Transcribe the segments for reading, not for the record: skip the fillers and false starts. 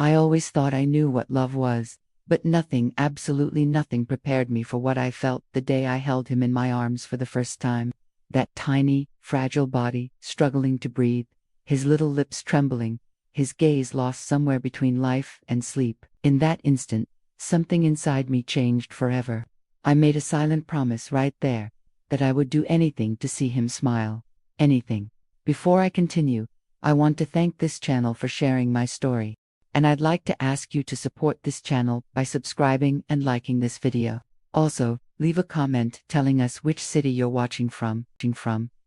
I always thought I knew what love was, but nothing, absolutely nothing prepared me for what I felt the day I held him in my arms for the first time. That tiny, fragile body, struggling to breathe, his little lips trembling, his gaze lost somewhere between life and sleep. In that instant, something inside me changed forever. I made a silent promise right there, that I would do anything to see him smile. Anything. Before I continue, I want to thank this channel for sharing my story. And I'd like to ask you to support this channel by subscribing and liking this video. Also, leave a comment telling us which city you're watching from.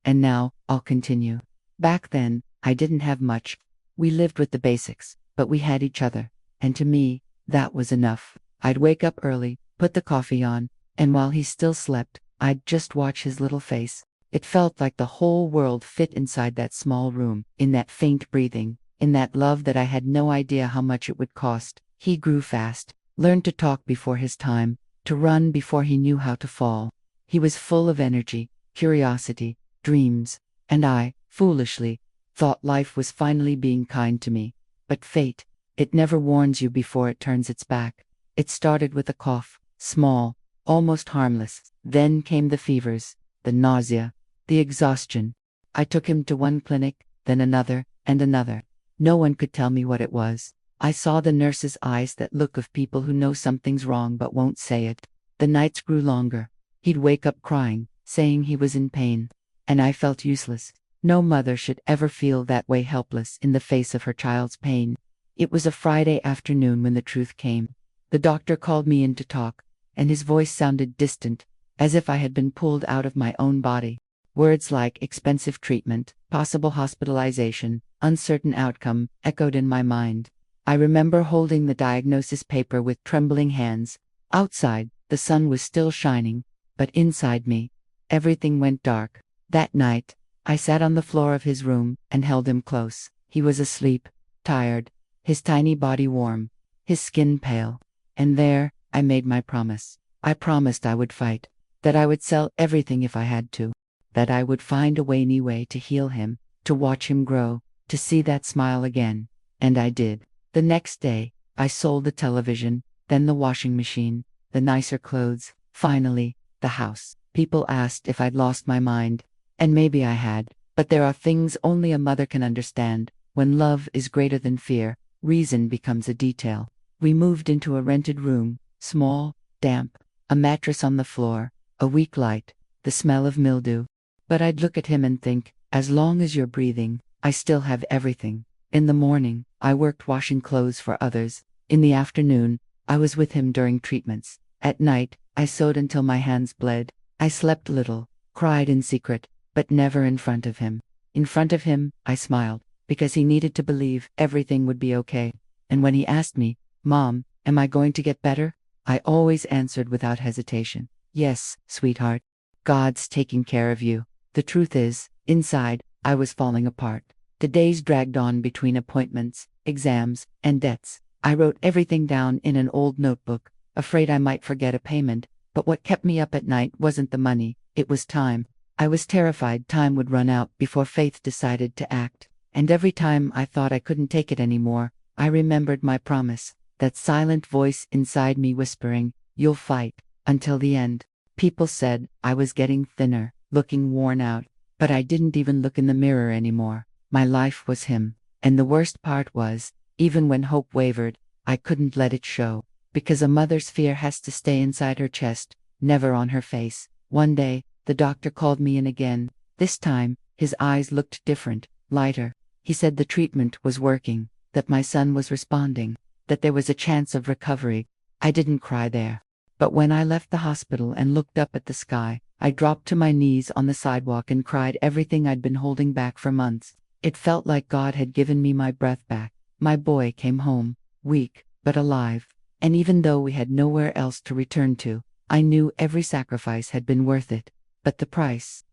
And now, I'll continue. Back then, I didn't have much. We lived with the basics, but we had each other. And to me, that was enough. I'd wake up early, put the coffee on, and while he still slept, I'd just watch his little face. It felt like the whole world fit inside that small room, in that faint breathing, in that love that I had no idea how much it would cost. He grew fast, learned to talk before his time, to run before he knew how to fall. He was full of energy, curiosity, dreams, and I, foolishly, thought life was finally being kind to me. But fate, it never warns you before it turns its back. It started with a cough, small, almost harmless. Then came the fevers, the nausea, the exhaustion. I took him to one clinic, then another, and another. No one could tell me what it was. I saw the nurse's eyes, that look of people who know something's wrong but won't say it. The nights grew longer. He'd wake up crying, saying he was in pain. And I felt useless. No mother should ever feel that way, helpless in the face of her child's pain. It was a Friday afternoon when the truth came. The doctor called me in to talk, and his voice sounded distant, as if I had been pulled out of my own body. Words like expensive treatment, possible hospitalization, uncertain outcome, echoed in my mind. I remember holding the diagnosis paper with trembling hands. Outside, the sun was still shining, but inside me, everything went dark. That night, I sat on the floor of his room and held him close. He was asleep, tired, his tiny body warm, his skin pale. And there, I made my promise. I promised I would fight, that I would sell everything if I had to, that I would find a way, any way, to heal him, to watch him grow, to see that smile again. And I did. The next day, I sold the television, then the washing machine, the nicer clothes, finally, the house. People asked if I'd lost my mind, and maybe I had, but there are things only a mother can understand. When love is greater than fear, reason becomes a detail. We moved into a rented room, small, damp, a mattress on the floor, a weak light, the smell of mildew. But I'd look at him and think, as long as you're breathing, I still have everything. In the morning, I worked washing clothes for others. In the afternoon, I was with him during treatments. At night, I sewed until my hands bled. I slept little, cried in secret, but never in front of him. In front of him, I smiled, because he needed to believe everything would be okay. And when he asked me, "Mom, am I going to get better?" I always answered without hesitation, "Yes, sweetheart. God's taking care of you." The truth is, inside, I was falling apart. The days dragged on between appointments, exams, and debts. I wrote everything down in an old notebook, afraid I might forget a payment, but what kept me up at night wasn't the money, it was time. I was terrified time would run out before Faith decided to act. And every time I thought I couldn't take it anymore, I remembered my promise, that silent voice inside me whispering, "You'll fight, until the end." People said I was getting thinner, looking worn out, but I didn't even look in the mirror anymore. My life was him. And the worst part was, even when hope wavered, I couldn't let it show, because a mother's fear has to stay inside her chest, never on her face. One day, the doctor called me in again. This time, his eyes looked different, lighter. He said the treatment was working, that my son was responding, that there was a chance of recovery. I didn't cry there. But when I left the hospital and looked up at the sky, I dropped to my knees on the sidewalk and cried everything I'd been holding back for months. It felt like God had given me my breath back. My boy came home, weak, but alive. And even though we had nowhere else to return to, I knew every sacrifice had been worth it. But the price,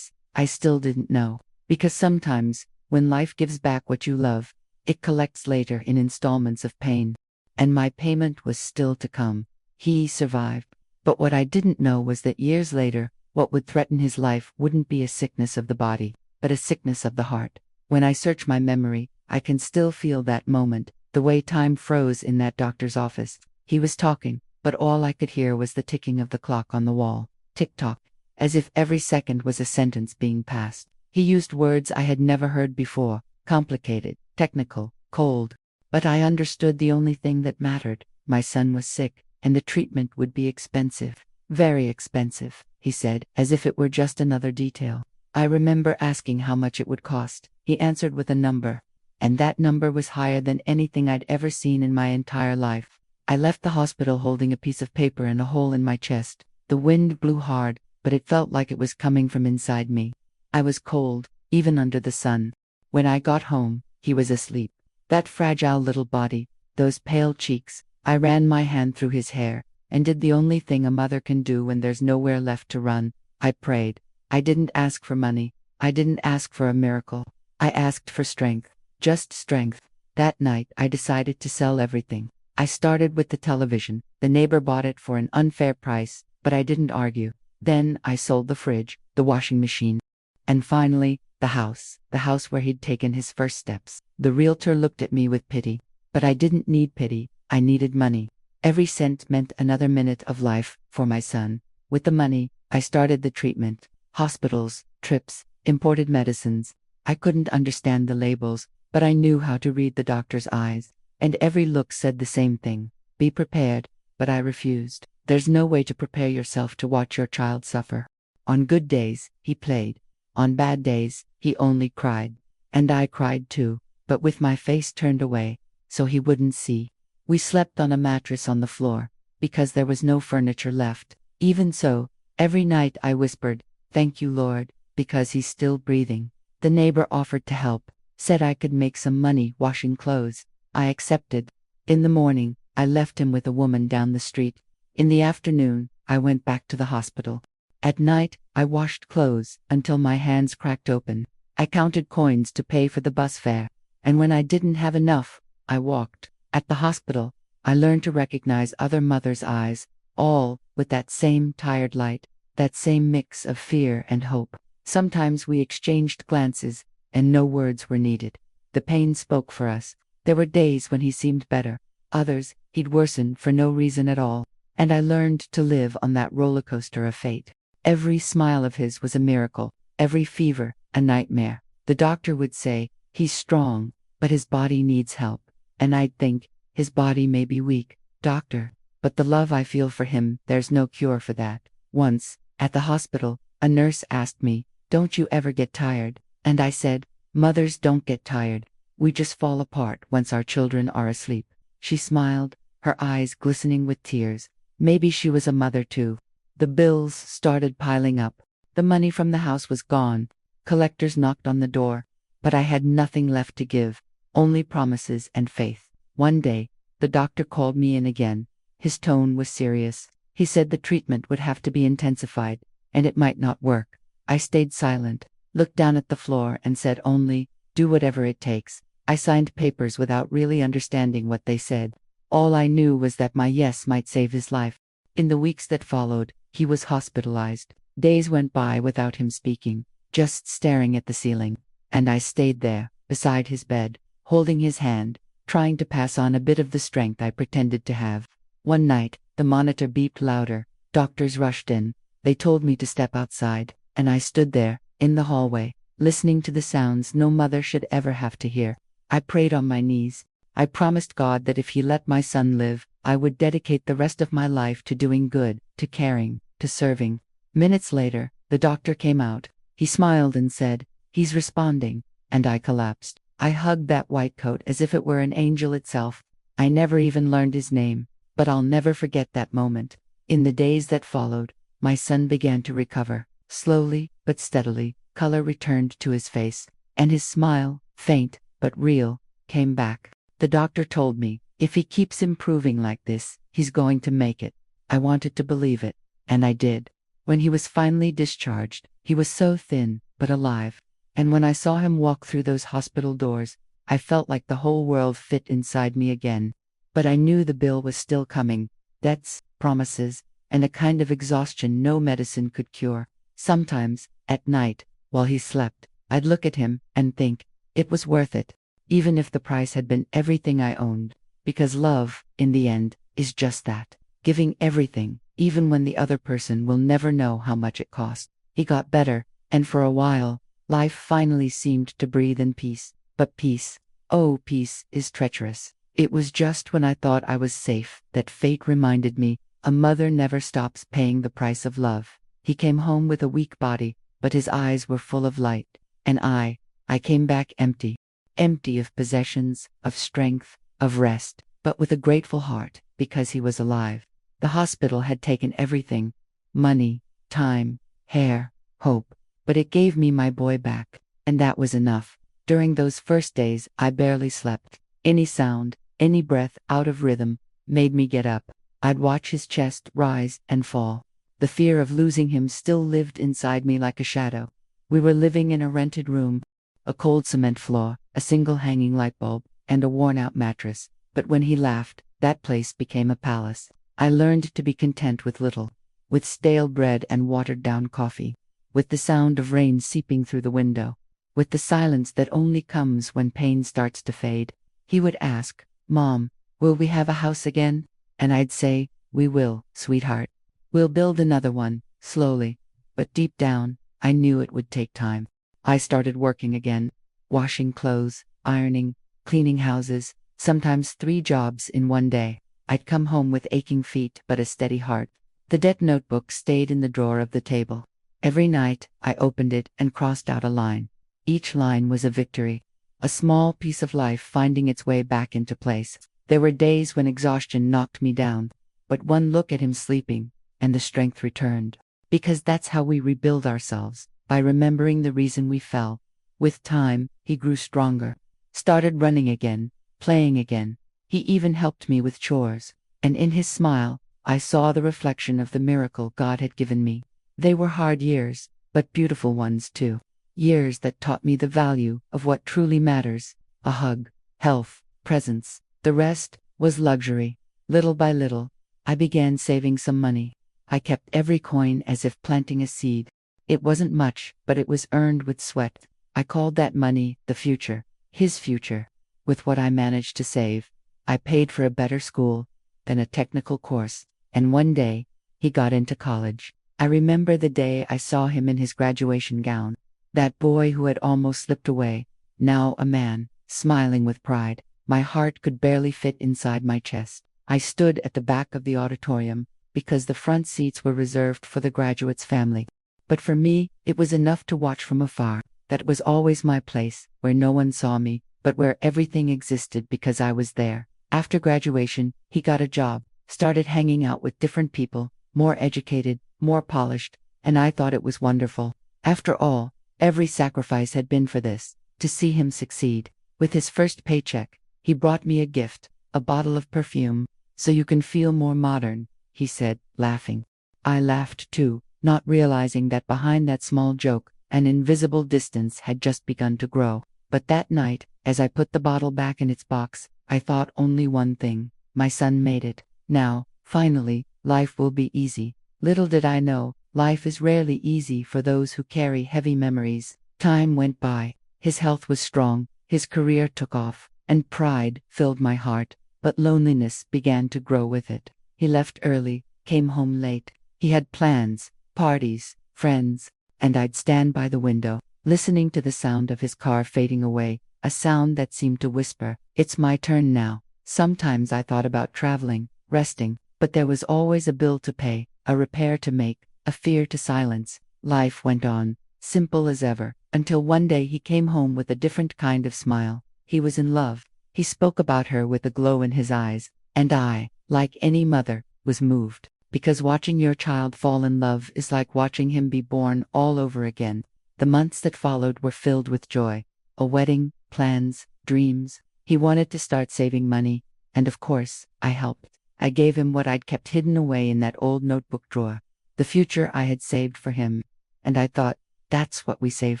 I still didn't know. Because sometimes, when life gives back what you love, it collects later in installments of pain. And my payment was still to come. He survived. But what I didn't know was that years later, what would threaten his life wouldn't be a sickness of the body, but a sickness of the heart. When I search my memory, I can still feel that moment, The way time froze in that doctor's office. He was talking, but all I could hear was the ticking of the clock on the wall. Tick-tock, as if every second was a sentence being passed. He used words I had never heard before, complicated, technical, cold. But I understood the only thing that mattered. My son was sick, and the treatment would be expensive. Very expensive, he said, as if it were just another detail. I remember asking how much it would cost. He answered with a number. And that number was higher than anything I'd ever seen in my entire life. I left the hospital holding a piece of paper and a hole in my chest. The wind blew hard, but it felt like it was coming from inside me. I was cold, even under the sun. When I got home, he was asleep. That fragile little body, those pale cheeks. I ran my hand through his hair, and did the only thing a mother can do when there's nowhere left to run. I prayed. I didn't ask for money. I didn't ask for a miracle. I asked for strength. Just strength. That night I decided to sell everything. I started with the television. The neighbor bought it for an unfair price, but I didn't argue. Then I sold the fridge, the washing machine. And finally, the house where he'd taken his first steps. The realtor looked at me with pity. But I didn't need pity, I needed money. Every cent meant another minute of life for my son. With the money, I started the treatment. Hospitals, trips, imported medicines. I couldn't understand the labels, but I knew how to read the doctor's eyes. And every look said the same thing. Be prepared, but I refused. There's no way to prepare yourself to watch your child suffer. On good days, he played. On bad days, he only cried. And I cried too, but with my face turned away, so he wouldn't see. We slept on a mattress on the floor, because there was no furniture left. Even so, every night I whispered, "Thank you, Lord, because he's still breathing." The neighbor offered to help, said I could make some money washing clothes. I accepted. In the morning, I left him with a woman down the street. In the afternoon, I went back to the hospital. At night, I washed clothes until my hands cracked open. I counted coins to pay for the bus fare, and when I didn't have enough, I walked. At the hospital, I learned to recognize other mothers' eyes, all with that same tired light, that same mix of fear and hope. Sometimes we exchanged glances, and no words were needed. The pain spoke for us. There were days when he seemed better. Others, he'd worsened for no reason at all. And I learned to live on that roller coaster of fate. Every smile of his was a miracle, every fever, a nightmare. The doctor would say, "He's strong, but his body needs help." And I'd think, "His body may be weak, doctor, but the love I feel for him, there's no cure for that." Once, at the hospital, a nurse asked me, "Don't you ever get tired?" And I said, "Mothers don't get tired. We just fall apart once our children are asleep." She smiled, her eyes glistening with tears. Maybe she was a mother too. The bills started piling up. The money from the house was gone. Collectors knocked on the door. But I had nothing left to give, only promises and faith. One day, the doctor called me in again. His tone was serious. He said the treatment would have to be intensified, and it might not work. I stayed silent, looked down at the floor and said only, "Do whatever it takes." I signed papers without really understanding what they said. All I knew was that my yes might save his life. In the weeks that followed, he was hospitalized. Days went by without him speaking, just staring at the ceiling. And I stayed there, beside his bed, holding his hand, trying to pass on a bit of the strength I pretended to have. One night, the monitor beeped louder. Doctors rushed in. They told me to step outside, and I stood there, in the hallway, listening to the sounds no mother should ever have to hear. I prayed on my knees. I promised God that if he let my son live, I would dedicate the rest of my life to doing good, to caring, to serving. Minutes later, the doctor came out. He smiled and said, "He's responding," and I collapsed. I hugged that white coat as if it were an angel itself. I never even learned his name, but I'll never forget that moment. In the days that followed, my son began to recover. Slowly, but steadily, color returned to his face, and his smile, faint but real, came back. The doctor told me, if he keeps improving like this, he's going to make it. I wanted to believe it, and I did. When he was finally discharged, he was so thin, but alive. And when I saw him walk through those hospital doors, I felt like the whole world fit inside me again. But I knew the bill was still coming. Debts, promises, and a kind of exhaustion no medicine could cure. Sometimes, at night, while he slept, I'd look at him and think, it was worth it. even if the price had been everything I owned. Because love, in the end, is just that, giving everything, even when the other person will never know how much it cost. He got better, and for a while, life finally seemed to breathe in peace. But peace, oh, peace is treacherous. It was just when I thought I was safe that fate reminded me, a mother never stops paying the price of love. He came home with a weak body, but his eyes were full of light. And I came back empty. Empty of possessions, of strength, of rest, but with a grateful heart, because he was alive. The hospital had taken everything: money, time, hair, hope, but it gave me my boy back, and that was enough. During those first days, I barely slept. Any sound, any breath out of rhythm, made me get up. I'd watch his chest rise and fall. The fear of losing him still lived inside me like a shadow. We were living in a rented room, a cold cement floor, a single hanging light bulb, and a worn-out mattress. But when he laughed, that place became a palace. I learned to be content with little, with stale bread and watered-down coffee, with the sound of rain seeping through the window, with the silence that only comes when pain starts to fade. He would ask, "Mom, will we have a house again?" And I'd say, "We will, sweetheart. We'll build another one, slowly." But deep down, I knew it would take time. I started working again, washing clothes, ironing, cleaning houses, sometimes 3 jobs in one day. I'd come home with aching feet but a steady heart. The debt notebook stayed in the drawer of the table. Every night, I opened it and crossed out a line. Each line was a victory, a small piece of life finding its way back into place. There were days when exhaustion knocked me down, but one look at him sleeping, and the strength returned. Because that's how we rebuild ourselves, by remembering the reason we fell. With time, he grew stronger, started running again, playing again. He even helped me with chores, and in his smile, I saw the reflection of the miracle God had given me. They were hard years, but beautiful ones too. Years that taught me the value of what truly matters: a hug, health, presence. The rest was luxury. Little by little, I began saving some money. I kept every coin as if planting a seed. It wasn't much, but it was earned with sweat. I called that money the future, his future. With what I managed to save, I paid for a better school, then a technical course, and one day, he got into college. I remember the day I saw him in his graduation gown. That boy who had almost slipped away, now a man, smiling with pride. My heart could barely fit inside my chest. I stood at the back of the auditorium, because the front seats were reserved for the graduate's family. But for me, it was enough to watch from afar. That was always my place, where no one saw me, but where everything existed because I was there. After graduation, he got a job, started hanging out with different people, more educated, more polished, and I thought it was wonderful. After all, every sacrifice had been for this, to see him succeed. With his first paycheck, he brought me a gift, a bottle of perfume. "So you can feel more modern," he said, laughing. I laughed too, not realizing that behind that small joke, an invisible distance had just begun to grow. But that night, as I put the bottle back in its box, I thought only one thing: my son made it. Now, finally, life will be easy. Little did I know, life is rarely easy for those who carry heavy memories. Time went by. His health was strong, his career took off, and pride filled my heart, but loneliness began to grow with it. He left early, came home late. He had plans, parties, friends, and I'd stand by the window, listening to the sound of his car fading away, a sound that seemed to whisper, "It's my turn now." Sometimes I thought about traveling, resting, but there was always a bill to pay, a repair to make, a fear to silence. Life went on, simple as ever, until one day he came home with a different kind of smile. He was in love. He spoke about her with a glow in his eyes, and I, like any mother, was moved. Because watching your child fall in love is like watching him be born all over again. The months that followed were filled with joy. A wedding, plans, dreams. He wanted to start saving money, and of course, I helped. I gave him what I'd kept hidden away in that old notebook drawer, the future I had saved for him. And I thought, that's what we save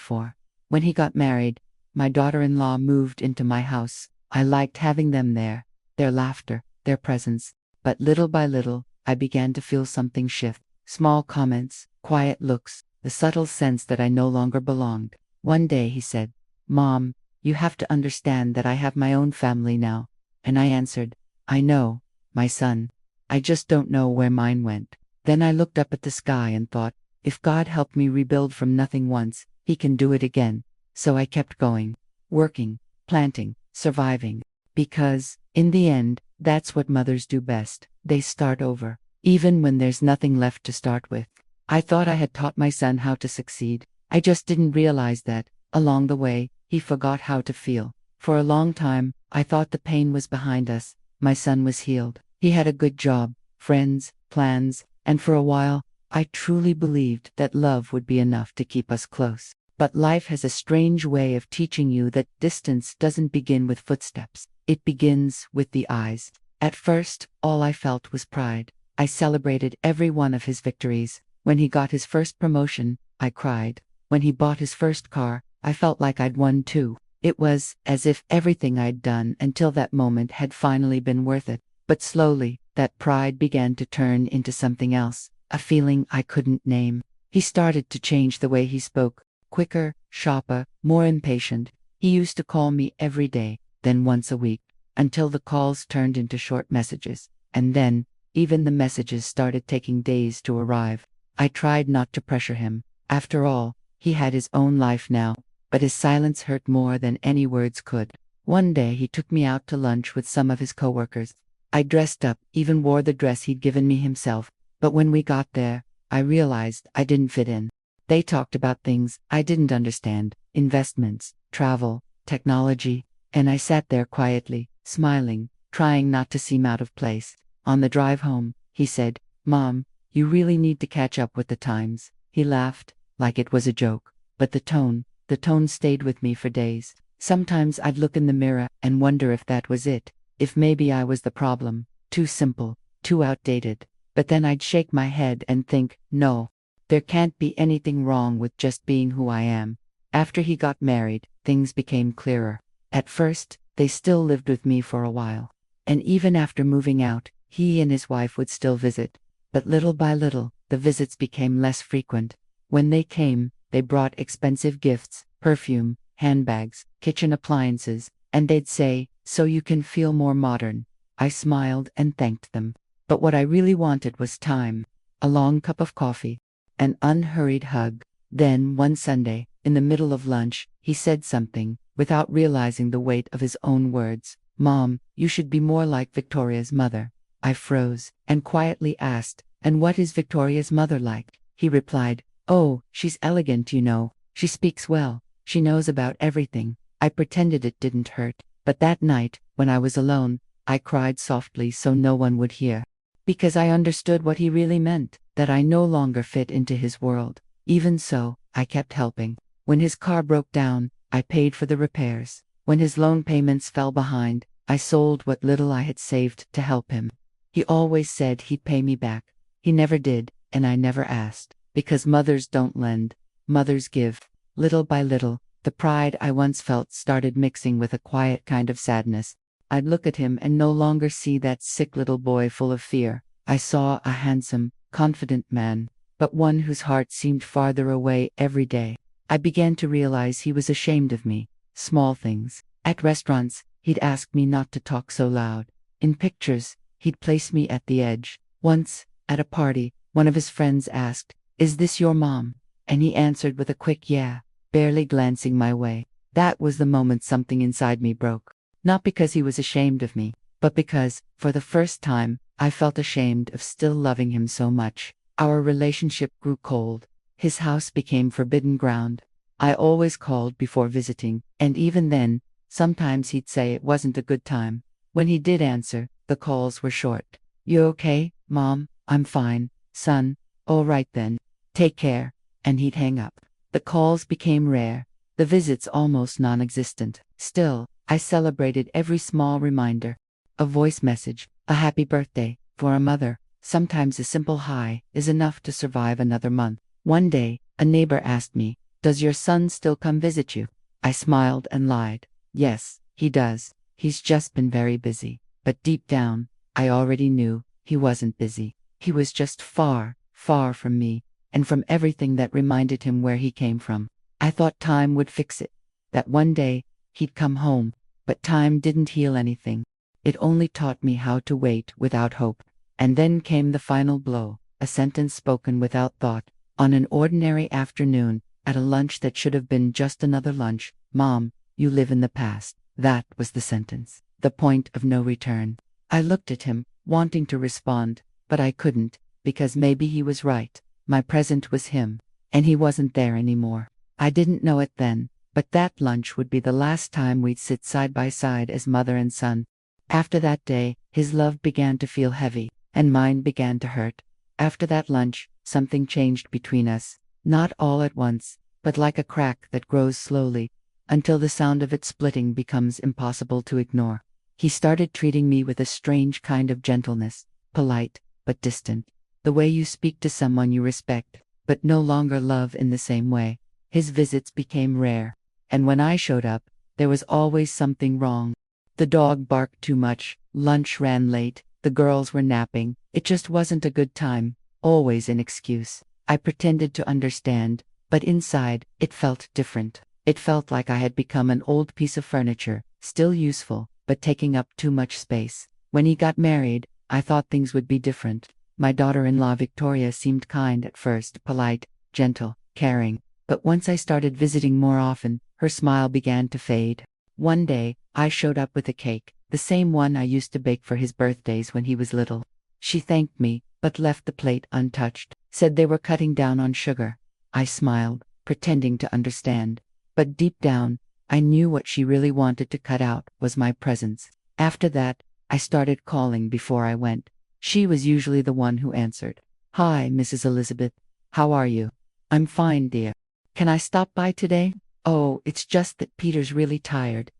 for. When he got married, my daughter-in-law moved into my house. I liked having them there, their laughter, their presence. But little by little, I began to feel something shift. Small comments, quiet looks, the subtle sense that I no longer belonged. One day he said, "Mom, "You have to understand that I have my own family now." And I answered, "I know, my son. I just don't know where mine went." Then I looked up at the sky and thought, if God helped me rebuild from nothing once, He can do it again. So I kept going, working, planting, surviving. Because, in the end, that's what mothers do best. They start over, even when there's nothing left to start with. I thought I had taught my son how to succeed. I just didn't realize that, along the way, he forgot how to feel. For a long time, I thought the pain was behind us. My son was healed. He had a good job, friends, plans, and for a while, I truly believed that love would be enough to keep us close. But life has a strange way of teaching you that distance doesn't begin with footsteps. It begins with the eyes. At first, all I felt was pride. I celebrated every one of his victories. When he got his first promotion, I cried. When he bought his first car, I felt like I'd won too. It was as if everything I'd done until that moment had finally been worth it. But slowly, that pride began to turn into something else, a feeling I couldn't name. He started to change the way he spoke, quicker, sharper, more impatient. He used to call me every day, then once a week, until the calls turned into short messages. And then, even the messages started taking days to arrive. I tried not to pressure him. After all, he had his own life now, but his silence hurt more than any words could. One day he took me out to lunch with some of his coworkers. I dressed up, even wore the dress he'd given me himself, but when we got there, I realized I didn't fit in. They talked about things I didn't understand, investments, travel, technology, and I sat there quietly, smiling, trying not to seem out of place. On the drive home, he said, "Mom, you really need to catch up with the times." He laughed, like it was a joke, but the tone stayed with me for days. Sometimes I'd look in the mirror and wonder if that was it, if maybe I was the problem, too simple, too outdated. But then I'd shake my head and think, no, there can't be anything wrong with just being who I am. After he got married, things became clearer. At first, they still lived with me for a while. And even after moving out, he and his wife would still visit. But little by little, the visits became less frequent. When they came, they brought expensive gifts, perfume, handbags, kitchen appliances, and they'd say, "So you can feel more modern." I smiled and thanked them. But what I really wanted was time, a long cup of coffee, an unhurried hug. Then, one Sunday, in the middle of lunch, he said something, without realizing the weight of his own words. "Mom, you should be more like Victoria's mother." I froze, and quietly asked, "And what is Victoria's mother like?" He replied, "Oh, she's elegant, you know. She speaks well. She knows about everything." I pretended it didn't hurt, but that night, when I was alone, I cried softly so no one would hear. Because I understood what he really meant, that I no longer fit into his world. Even so, I kept helping. When his car broke down, I paid for the repairs. When his loan payments fell behind, I sold what little I had saved to help him. He always said he'd pay me back. He never did, and I never asked. Because mothers don't lend, mothers give. Little by little, the pride I once felt started mixing with a quiet kind of sadness. I'd look at him and no longer see that sick little boy full of fear. I saw a handsome, confident man, but one whose heart seemed farther away every day. I began to realize he was ashamed of me. Small things. At restaurants, he'd ask me not to talk so loud. In pictures, he'd place me at the edge. Once, at a party, one of his friends asked, "Is this your mom?" And he answered with a quick yeah, barely glancing my way. That was the moment something inside me broke. Not because he was ashamed of me, but because, for the first time, I felt ashamed of still loving him so much. Our relationship grew cold. His house became forbidden ground. I always called before visiting, and even then, sometimes he'd say it wasn't a good time. When he did answer, the calls were short. "You okay, Mom?" "I'm fine, son." "All right then. Take care." And he'd hang up. The calls became rare, the visits almost non-existent. Still, I celebrated every small reminder. A voice message, a happy birthday, for a mother. Sometimes a simple hi is enough to survive another month. One day, a neighbor asked me, "Does your son still come visit you?" I smiled and lied. "Yes, he does. He's just been very busy." But deep down, I already knew he wasn't busy. He was just far, far from me, and from everything that reminded him where he came from. I thought time would fix it. That one day, He'd come home, but time didn't heal anything. It only taught me how to wait without hope. And then came the final blow, a sentence spoken without thought, on an ordinary afternoon, at a lunch that should have been just another lunch. "Mom, you live in the past." That was the sentence, the point of no return. I looked at him, wanting to respond, but I couldn't, because maybe he was right. My present was him, and he wasn't there anymore. I didn't know it then, but that lunch would be the last time we'd sit side by side as mother and son. After that day, his love began to feel heavy, and mine began to hurt. After that lunch, something changed between us, not all at once, but like a crack that grows slowly, until the sound of it splitting becomes impossible to ignore. He started treating me with a strange kind of gentleness, polite, but distant. The way you speak to someone you respect, but no longer love in the same way. His visits became rare, and when I showed up, there was always something wrong. The dog barked too much, lunch ran late, the girls were napping, it just wasn't a good time, always an excuse. I pretended to understand, but inside, it felt different. It felt like I had become an old piece of furniture, still useful, but taking up too much space. When he got married, I thought things would be different. My daughter-in-law Victoria seemed kind at first, polite, gentle, caring, but once I started visiting more often, her smile began to fade. One day, I showed up with a cake, the same one I used to bake for his birthdays when he was little. She thanked me, but left the plate untouched, said they were cutting down on sugar. I smiled, pretending to understand, but deep down, I knew what she really wanted to cut out was my presence. After that, I started calling before I went. She was usually the one who answered. "Hi, Mrs. Elizabeth. How are you?" "I'm fine, dear. Can I stop by today?" "Oh, it's just that Peter's really tired.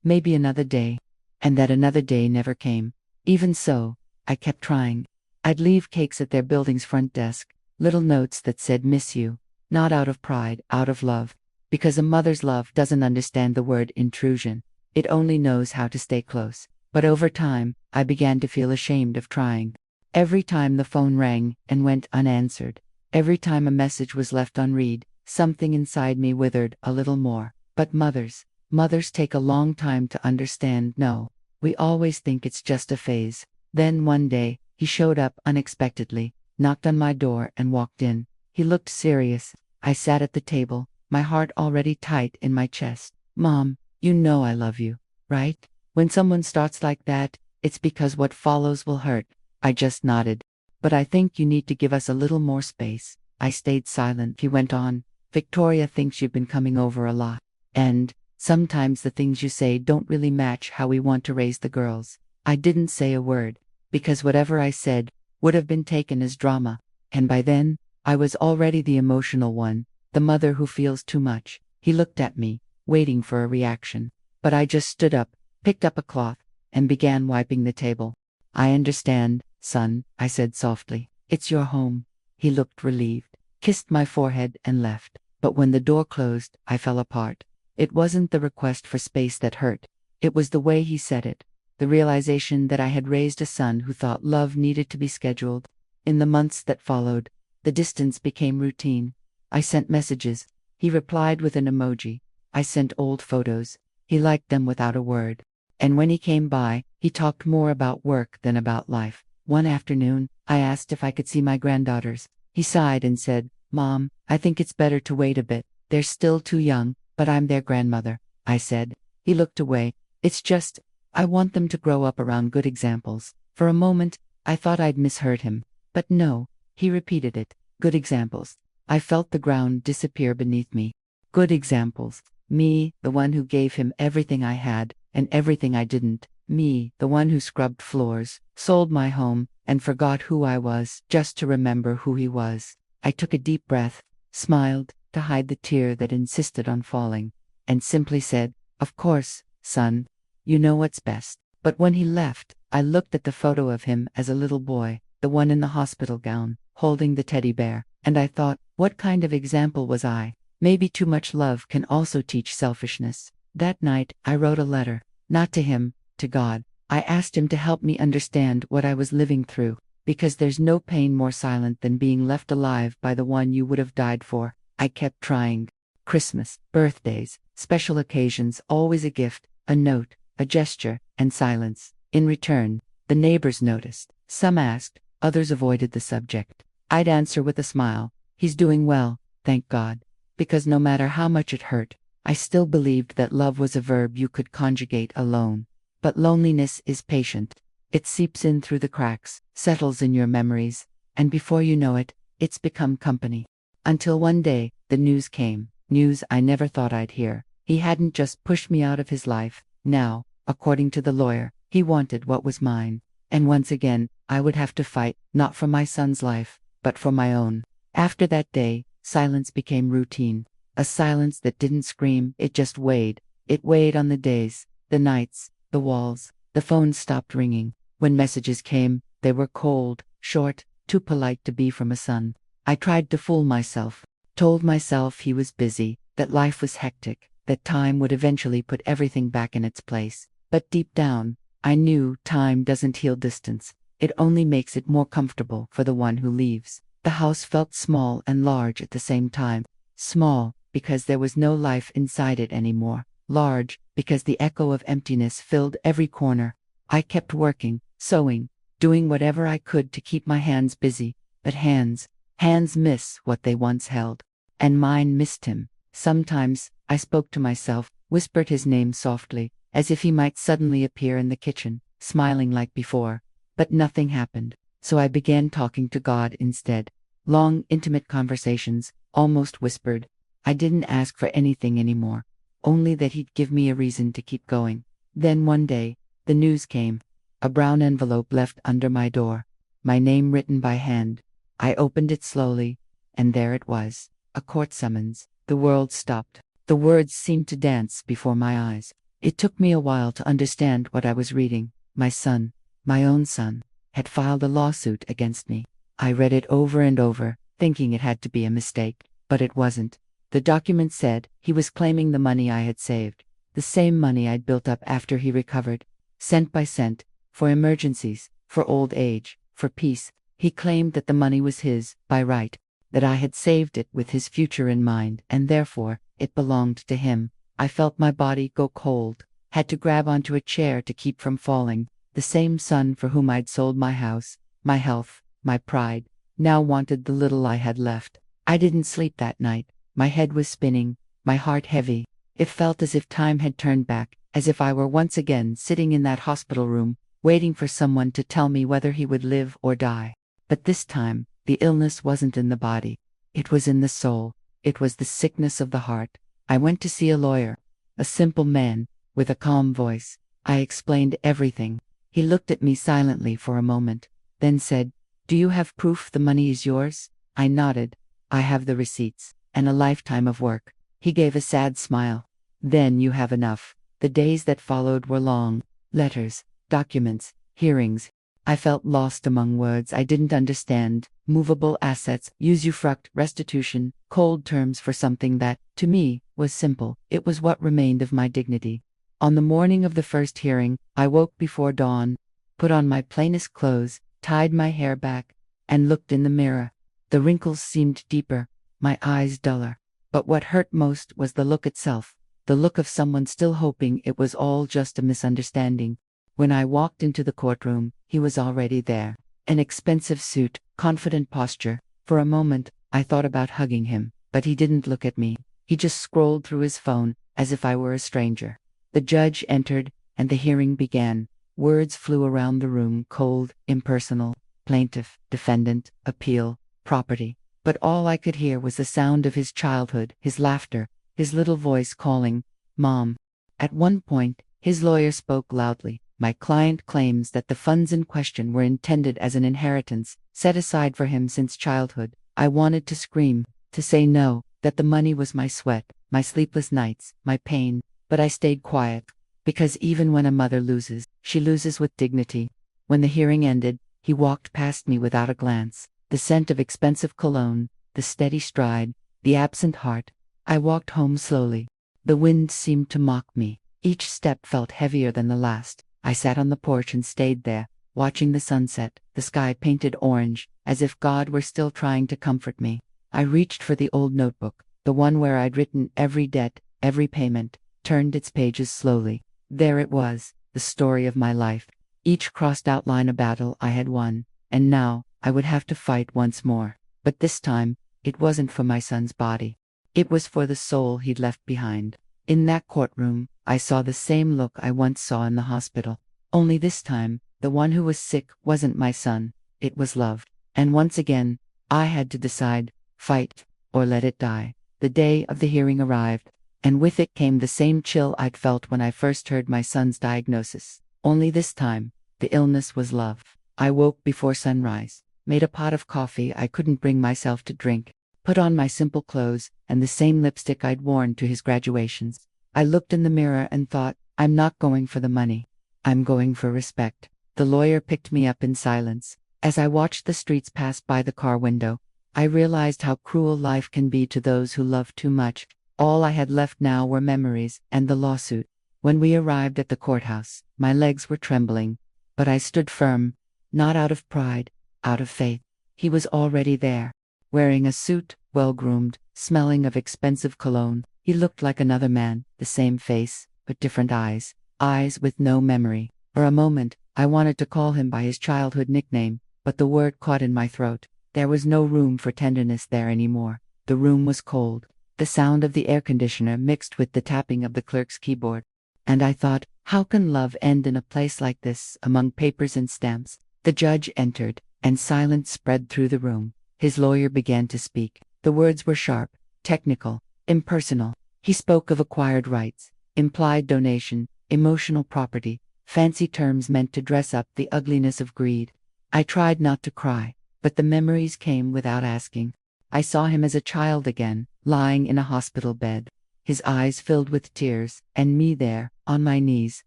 Maybe another day." And that another day never came. Even so, I kept trying. I'd leave cakes at their building's front desk, little notes that said "miss you," not out of pride, out of love, because a mother's love doesn't understand the word intrusion. It only knows how to stay close. But over time, I began to feel ashamed of trying. Every time the phone rang and went unanswered, every time a message was left unread, something inside me withered a little more. But mothers take a long time to understand. No, we always think it's just a phase. Then one day, he showed up unexpectedly, knocked on my door and walked in. He looked serious. I sat at the table, my heart already tight in my chest. "Mom, you know I love you, right?" When someone starts like that, it's because what follows will hurt. I just nodded. "But I think you need to give us a little more space." I stayed silent. He went on. "Victoria thinks you've been coming over a lot. And sometimes the things you say don't really match how we want to raise the girls." I didn't say a word, because whatever I said would have been taken as drama. And by then, I was already the emotional one, the mother who feels too much. He looked at me, waiting for a reaction. But I just stood up, picked up a cloth, and began wiping the table. "I understand, son," I said softly. "It's your home." He looked relieved, kissed my forehead and left. But when the door closed, I fell apart. It wasn't the request for space that hurt. It was the way he said it. The realization that I had raised a son who thought love needed to be scheduled. In the months that followed, the distance became routine. I sent messages. He replied with an emoji. I sent old photos. He liked them without a word. And when he came by, he talked more about work than about life. One afternoon, I asked if I could see my granddaughters. He sighed and said, "Mom, I think it's better to wait a bit. They're still too young, but I'm their grandmother," I said. He looked away. "It's just, I want them to grow up around good examples." For a moment, I thought I'd misheard him. But no, he repeated it. Good examples. I felt the ground disappear beneath me. Good examples. Me, the one who gave him everything I had, and everything I didn't. Me, the one who scrubbed floors, sold my home, and forgot who I was, just to remember who he was. I took a deep breath, smiled, to hide the tear that insisted on falling, and simply said, "Of course, son. You know what's best." But when he left, I looked at the photo of him as a little boy, the one in the hospital gown, holding the teddy bear, and I thought, what kind of example was I? Maybe too much love can also teach selfishness. That night, I wrote a letter, not to him, to God. I asked him to help me understand what I was living through, because there's no pain more silent than being left alive by the one you would have died for. I kept trying. Christmas, birthdays, special occasions, always a gift, a note, a gesture, and silence. In return, the neighbors noticed. Some asked, others avoided the subject. I'd answer with a smile, "He's doing well, thank God." Because no matter how much it hurt, I still believed that love was a verb you could conjugate alone. But loneliness is patient. It seeps in through the cracks, settles in your memories, and before you know it, it's become company. Until one day, the news came. News I never thought I'd hear. He hadn't just pushed me out of his life. Now, according to the lawyer, he wanted what was mine. And once again, I would have to fight, not for my son's life, but for my own. After that day, silence became routine. A silence that didn't scream, it just weighed. It weighed on the days, the nights, the walls. The phone stopped ringing. When messages came, they were cold, short, too polite to be from a son. I tried to fool myself, told myself he was busy, that life was hectic, that time would eventually put everything back in its place. But deep down, I knew time doesn't heal distance. It only makes it more comfortable for the one who leaves. The house felt small and large at the same time. Small, because there was no life inside it anymore. Large, because the echo of emptiness filled every corner. I kept working, sewing, doing whatever I could to keep my hands busy. But hands miss what they once held. And mine missed him. Sometimes, I spoke to myself, whispered his name softly, as if he might suddenly appear in the kitchen, smiling like before. But nothing happened. So I began talking to God instead. Long, intimate conversations, almost whispered. I didn't ask for anything anymore. Only that he'd give me a reason to keep going. Then one day, the news came. A brown envelope left under my door. My name written by hand. I opened it slowly, and there it was. A court summons. The world stopped. The words seemed to dance before my eyes. It took me a while to understand what I was reading. My son, my own son, had filed a lawsuit against me. I read it over and over, thinking it had to be a mistake. But it wasn't. The document said he was claiming the money I had saved. The same money I'd built up after he recovered. Cent by cent, for emergencies, for old age, for peace. He claimed that the money was his, by right, that I had saved it with his future in mind, and therefore, it belonged to him. I felt my body go cold, had to grab onto a chair to keep from falling. The same son for whom I'd sold my house, my health, my pride, now wanted the little I had left. I didn't sleep that night. My head was spinning, my heart heavy. It felt as if time had turned back, as if I were once again sitting in that hospital room, waiting for someone to tell me whether he would live or die. But this time, the illness wasn't in the body. It was in the soul. It was the sickness of the heart. I went to see a lawyer, a simple man, with a calm voice. I explained everything. He looked at me silently for a moment, then said, "Do you have proof the money is yours?" I nodded. "I have the receipts, and a lifetime of work." He gave a sad smile. "Then you have enough." The days that followed were long. Letters, documents, hearings. I felt lost among words I didn't understand. Movable assets, usufruct, restitution, cold terms for something that, to me, was simple. It was what remained of my dignity. On the morning of the first hearing, I woke before dawn, put on my plainest clothes, tied my hair back, and looked in the mirror. The wrinkles seemed deeper, my eyes duller. But what hurt most was the look itself, the look of someone still hoping it was all just a misunderstanding. When I walked into the courtroom, he was already there. An expensive suit, confident posture. For a moment, I thought about hugging him, but he didn't look at me. He just scrolled through his phone, as if I were a stranger. The judge entered, and the hearing began. Words flew around the room, cold, impersonal. Plaintiff, defendant, appeal, property. But all I could hear was the sound of his childhood, his laughter, his little voice calling, "Mom." At one point, his lawyer spoke loudly. "My client claims that the funds in question were intended as an inheritance, set aside for him since childhood." I wanted to scream, to say no, that the money was my sweat, my sleepless nights, my pain, but I stayed quiet. Because even when a mother loses, she loses with dignity. When the hearing ended, he walked past me without a glance. The scent of expensive cologne, the steady stride, the absent heart. I walked home slowly. The wind seemed to mock me. Each step felt heavier than the last. I sat on the porch and stayed there, watching the sunset, the sky painted orange, as if God were still trying to comfort me. I reached for the old notebook, the one where I'd written every debt, every payment, turned its pages slowly. There it was, the story of my life. Each crossed outline a battle I had won, and now I would have to fight once more. But this time, it wasn't for my son's body. It was for the soul he'd left behind. In that courtroom, I saw the same look I once saw in the hospital. Only this time, the one who was sick wasn't my son, it was love. And once again, I had to decide, fight, or let it die. The day of the hearing arrived, and with it came the same chill I'd felt when I first heard my son's diagnosis. Only this time, the illness was love. I woke before sunrise, made a pot of coffee I couldn't bring myself to drink, put on my simple clothes and the same lipstick I'd worn to his graduations. I looked in the mirror and thought, I'm not going for the money. I'm going for respect. The lawyer picked me up in silence. As I watched the streets pass by the car window, I realized how cruel life can be to those who love too much. All I had left now were memories and the lawsuit. When we arrived at the courthouse, my legs were trembling, but I stood firm, not out of pride, out of faith. He was already there, wearing a suit, well-groomed, smelling of expensive cologne. He looked like another man, the same face, but different eyes, eyes with no memory. For a moment, I wanted to call him by his childhood nickname, but the word caught in my throat. There was no room for tenderness there anymore. The room was cold. The sound of the air conditioner mixed with the tapping of the clerk's keyboard. And I thought, how can love end in a place like this, among papers and stamps? The judge entered, and silence spread through the room. His lawyer began to speak. The words were sharp, technical, impersonal. He spoke of acquired rights, implied donation, emotional property, fancy terms meant to dress up the ugliness of greed. I tried not to cry, but the memories came without asking. I saw him as a child again, lying in a hospital bed, his eyes filled with tears, and me there, on my knees,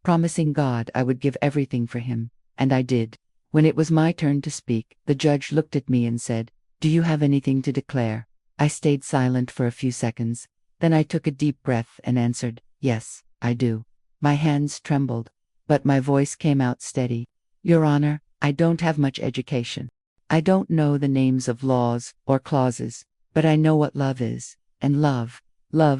promising God I would give everything for him, and I did. When it was my turn to speak, the judge looked at me and said, "Do you have anything to declare?" I stayed silent for a few seconds. Then I took a deep breath and answered, "Yes, I do." My hands trembled, but my voice came out steady. "Your Honor, I don't have much education. I don't know the names of laws or clauses, but I know what love is, and love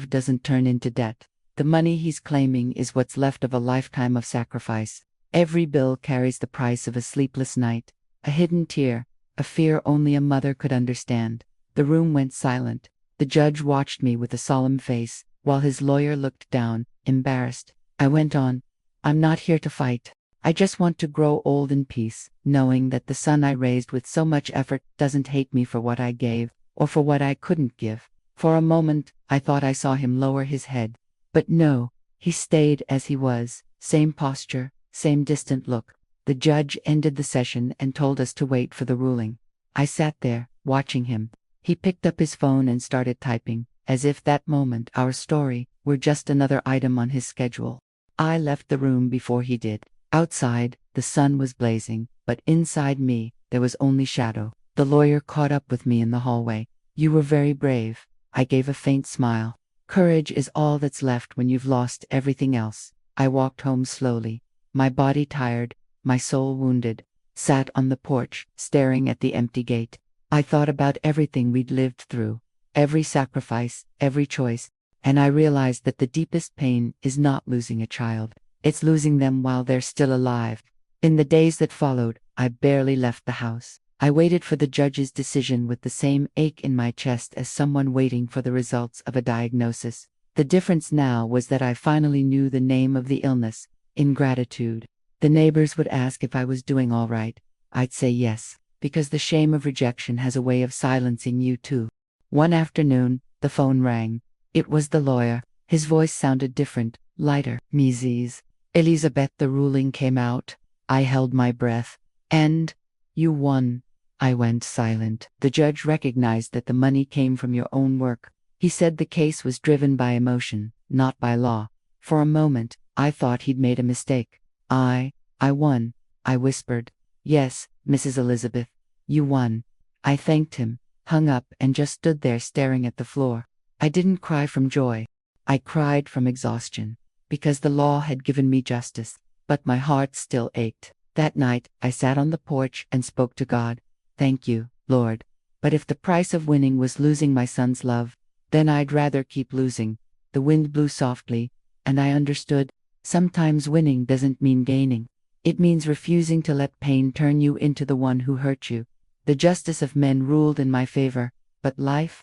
doesn't turn into debt. The money he's claiming is what's left of a lifetime of sacrifice. Every bill carries the price of a sleepless night, a hidden tear, a fear only a mother could understand." The room went silent. The judge watched me with a solemn face, while his lawyer looked down, embarrassed. I went on, "I'm not here to fight. I just want to grow old in peace, knowing that the son I raised with so much effort doesn't hate me for what I gave, or for what I couldn't give." For a moment, I thought I saw him lower his head. But no, he stayed as he was, same posture, same distant look. The judge ended the session and told us to wait for the ruling. I sat there, watching him. He picked up his phone and started typing, as if that moment, our story, were just another item on his schedule. I left the room before he did. Outside, the sun was blazing, but inside me, there was only shadow. The lawyer caught up with me in the hallway. "You were very brave." I gave a faint smile. "Courage is all that's left when you've lost everything else." I walked home slowly, my body tired, my soul wounded, sat on the porch, staring at the empty gate. I thought about everything we'd lived through, every sacrifice, every choice, and I realized that the deepest pain is not losing a child. It's losing them while they're still alive. In the days that followed, I barely left the house. I waited for the judge's decision with the same ache in my chest as someone waiting for the results of a diagnosis. The difference now was that I finally knew the name of the illness: ingratitude. The neighbors would ask if I was doing all right. I'd say yes, because the shame of rejection has a way of silencing you too. One afternoon, the phone rang. It was the lawyer. His voice sounded different, lighter. "Mrs. Elizabeth, the ruling came out." I held my breath. "And you won." I went silent. "The judge recognized that the money came from your own work. He said the case was driven by emotion, not by law." For a moment, I thought he'd made a mistake. I won," I whispered. "Yes, Mrs. Elizabeth, you won." I thanked him, hung up, and just stood there staring at the floor. I didn't cry from joy. I cried from exhaustion, because the law had given me justice, but my heart still ached. That night, I sat on the porch and spoke to God. "Thank you, Lord. But if the price of winning was losing my son's love, then I'd rather keep losing." The wind blew softly, and I understood. Sometimes winning doesn't mean gaining. It means refusing to let pain turn you into the one who hurt you. The justice of men ruled in my favor, but life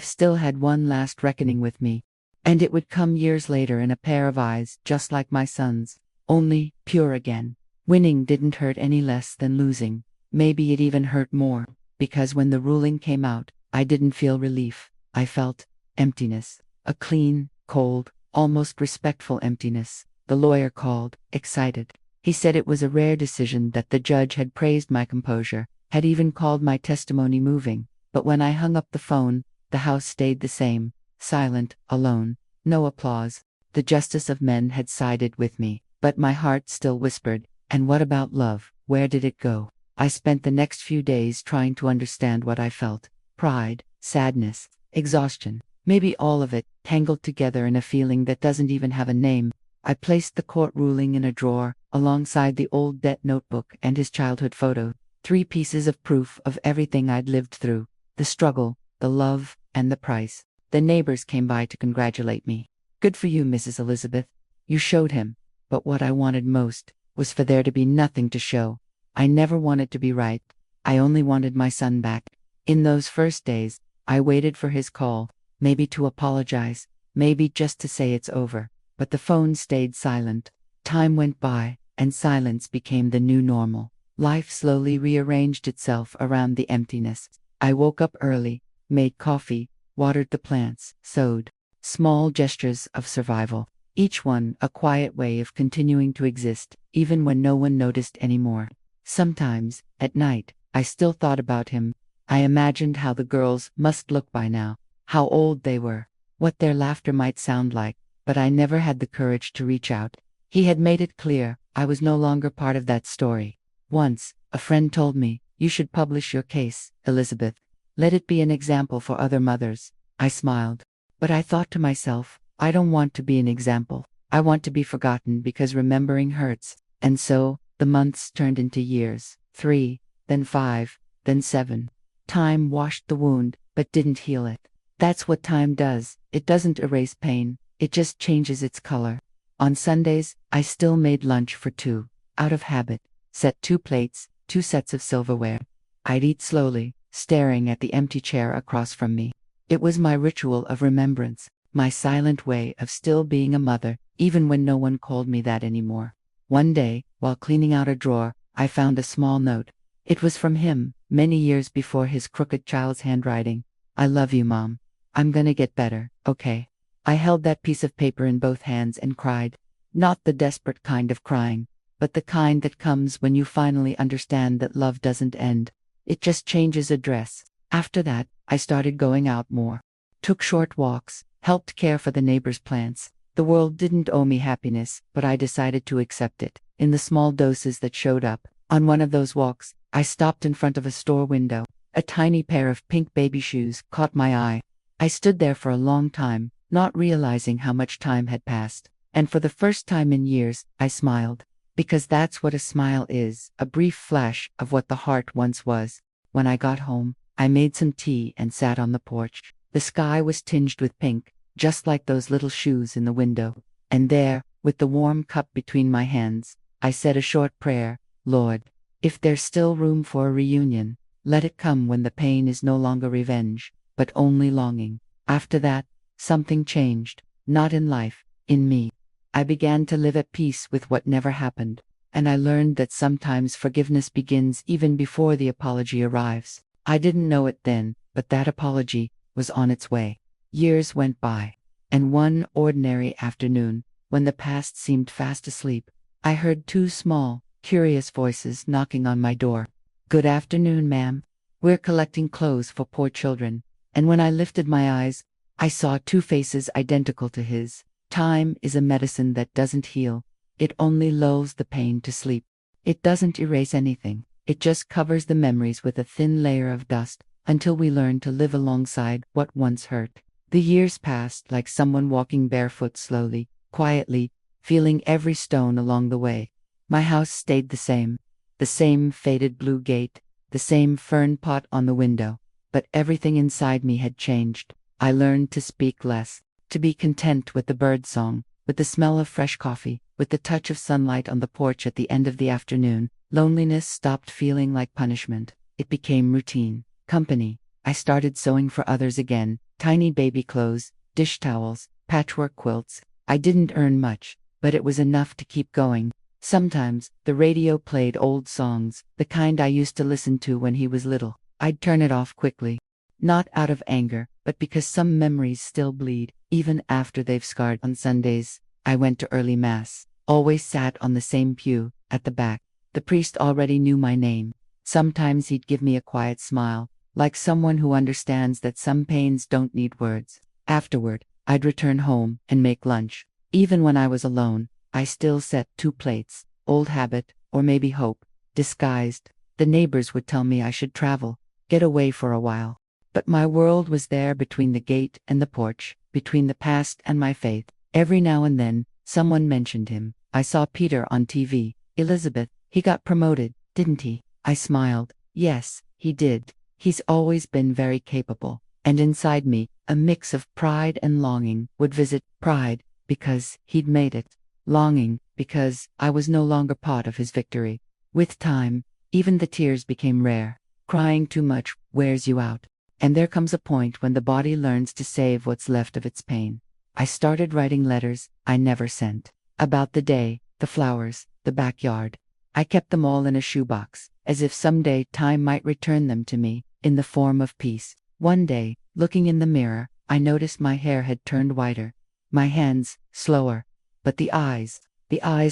still had one last reckoning with me. And it would come years later in a pair of eyes just like my son's, only pure again. Winning didn't hurt any less than losing. Maybe it even hurt more, because when the ruling came out, I didn't feel relief. I felt emptiness. A clean, cold, almost respectful emptiness. The lawyer called, excited. He said it was a rare decision, that the judge had praised my composure, had even called my testimony moving. But when I hung up the phone, the house stayed the same, silent, alone, no applause. The justice of men had sided with me, but my heart still whispered, and what about love? Where did it go? I spent the next few days trying to understand what I felt. Pride, sadness, exhaustion, maybe all of it, tangled together in a feeling that doesn't even have a name. I placed the court ruling in a drawer, alongside the old debt notebook and his childhood photo. 3 pieces of proof of everything I'd lived through. The struggle, the love, and the price. The neighbors came by to congratulate me. Good for you, Mrs. Elizabeth. You showed him. But what I wanted most was for there to be nothing to show. I never wanted to be right. I only wanted my son back. In those first days, I waited for his call, maybe to apologize, maybe just to say it's over. But the phone stayed silent. Time went by, and silence became the new normal. Life slowly rearranged itself around the emptiness. I woke up early, made coffee, watered the plants, sewed. Small gestures of survival, each one a quiet way of continuing to exist, even when no one noticed anymore. Sometimes, at night, I still thought about him. I imagined how the girls must look by now, how old they were, what their laughter might sound like, but I never had the courage to reach out. He had made it clear I was no longer part of that story. Once, a friend told me, "You should publish your case, Elizabeth. Let it be an example for other mothers." I smiled. But I thought to myself, I don't want to be an example. I want to be forgotten, because remembering hurts. And so, the months turned into years. 3, then 5, then 7. Time washed the wound, but didn't heal it. That's what time does. It doesn't erase pain. It just changes its color. On Sundays, I still made lunch for 2, out of habit. Set 2 plates, 2 sets of silverware. I'd eat slowly, staring at the empty chair across from me. It was my ritual of remembrance, my silent way of still being a mother, even when no one called me that anymore. One day, while cleaning out a drawer, I found a small note. It was from him, many years before his crooked child's handwriting. "I love you, Mom. I'm gonna get better, okay?" I held that piece of paper in both hands and cried. Not the desperate kind of crying, but the kind that comes when you finally understand that love doesn't end. It just changes address. After that, I started going out more. Took short walks, helped care for the neighbors' plants. The world didn't owe me happiness, but I decided to accept it, in the small doses that showed up. On one of those walks, I stopped in front of a store window. A tiny pair of pink baby shoes caught my eye. I stood there for a long time, not realizing how much time had passed. And for the first time in years, I smiled. Because that's what a smile is, a brief flash of what the heart once was. When I got home, I made some tea and sat on the porch. The sky was tinged with pink, just like those little shoes in the window. And there, with the warm cup between my hands, I said a short prayer. "Lord, if there's still room for a reunion, let it come when the pain is no longer revenge, but only longing." After that, something changed, not in life, in me. I began to live at peace with what never happened, and I learned that sometimes forgiveness begins even before the apology arrives. I didn't know it then, but that apology was on its way. Years went by, and one ordinary afternoon, when the past seemed fast asleep, I heard 2 small, curious voices knocking on my door. "Good afternoon, ma'am. We're collecting clothes for poor children." And when I lifted my eyes, I saw 2 faces identical to his. Time is a medicine that doesn't heal. It only lulls the pain to sleep. It doesn't erase anything. It just covers the memories with a thin layer of dust, until we learn to live alongside what once hurt. The years passed like someone walking barefoot slowly, quietly, feeling every stone along the way. My house stayed the same faded blue gate, the same fern pot on the window, but everything inside me had changed. I learned to speak less. To be content with the bird song, with the smell of fresh coffee, with the touch of sunlight on the porch at the end of the afternoon. Loneliness stopped feeling like punishment. It became routine, company. I started sewing for others again, tiny baby clothes, dish towels, patchwork quilts. I didn't earn much, but it was enough to keep going. Sometimes, the radio played old songs, the kind I used to listen to when he was little. I'd turn it off quickly. Not out of anger, but because some memories still bleed, even after they've scarred. On Sundays, I went to early mass, always sat on the same pew, at the back. The priest already knew my name. Sometimes he'd give me a quiet smile, like someone who understands that some pains don't need words. Afterward, I'd return home and make lunch. Even when I was alone, I still set 2 plates, old habit, or maybe hope, disguised. The neighbors would tell me I should travel, get away for a while. But my world was there between the gate and the porch, between the past and my faith. Every now and then, someone mentioned him. I saw Peter on TV. Elizabeth, he got promoted, didn't he? I smiled. Yes, he did. He's always been very capable. And inside me, a mix of pride and longing would visit. Pride, because he'd made it. Longing, because I was no longer part of his victory. With time, even the tears became rare. Crying too much wears you out. And there comes a point when the body learns to save what's left of its pain. I started writing letters I never sent. About the day, the flowers, the backyard. I kept them all in a shoebox, as if someday time might return them to me, in the form of peace. One day, looking in the mirror, I noticed my hair had turned whiter. My hands, slower. But the eyes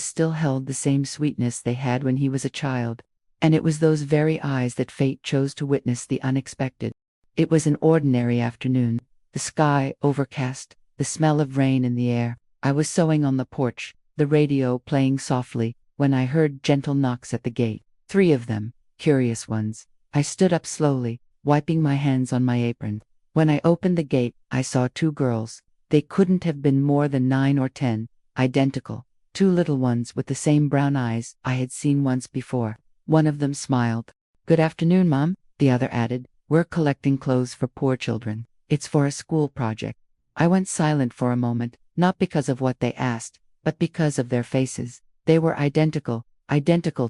still held the same sweetness they had when he was a child. And it was those very eyes that fate chose to witness the unexpected. It was an ordinary afternoon, the sky overcast, the smell of rain in the air. I was sewing on the porch, the radio playing softly, when I heard gentle knocks at the gate. 3 of them, curious ones. I stood up slowly, wiping my hands on my apron. When I opened the gate, I saw 2 girls. They couldn't have been more than 9 or 10, identical. 2 little ones with the same brown eyes I had seen once before. One of them smiled. "Good afternoon, Mom," the other added. "We're collecting clothes for poor children. It's for a school project." I went silent for a moment, not because of what they asked, but because of their faces. They were identical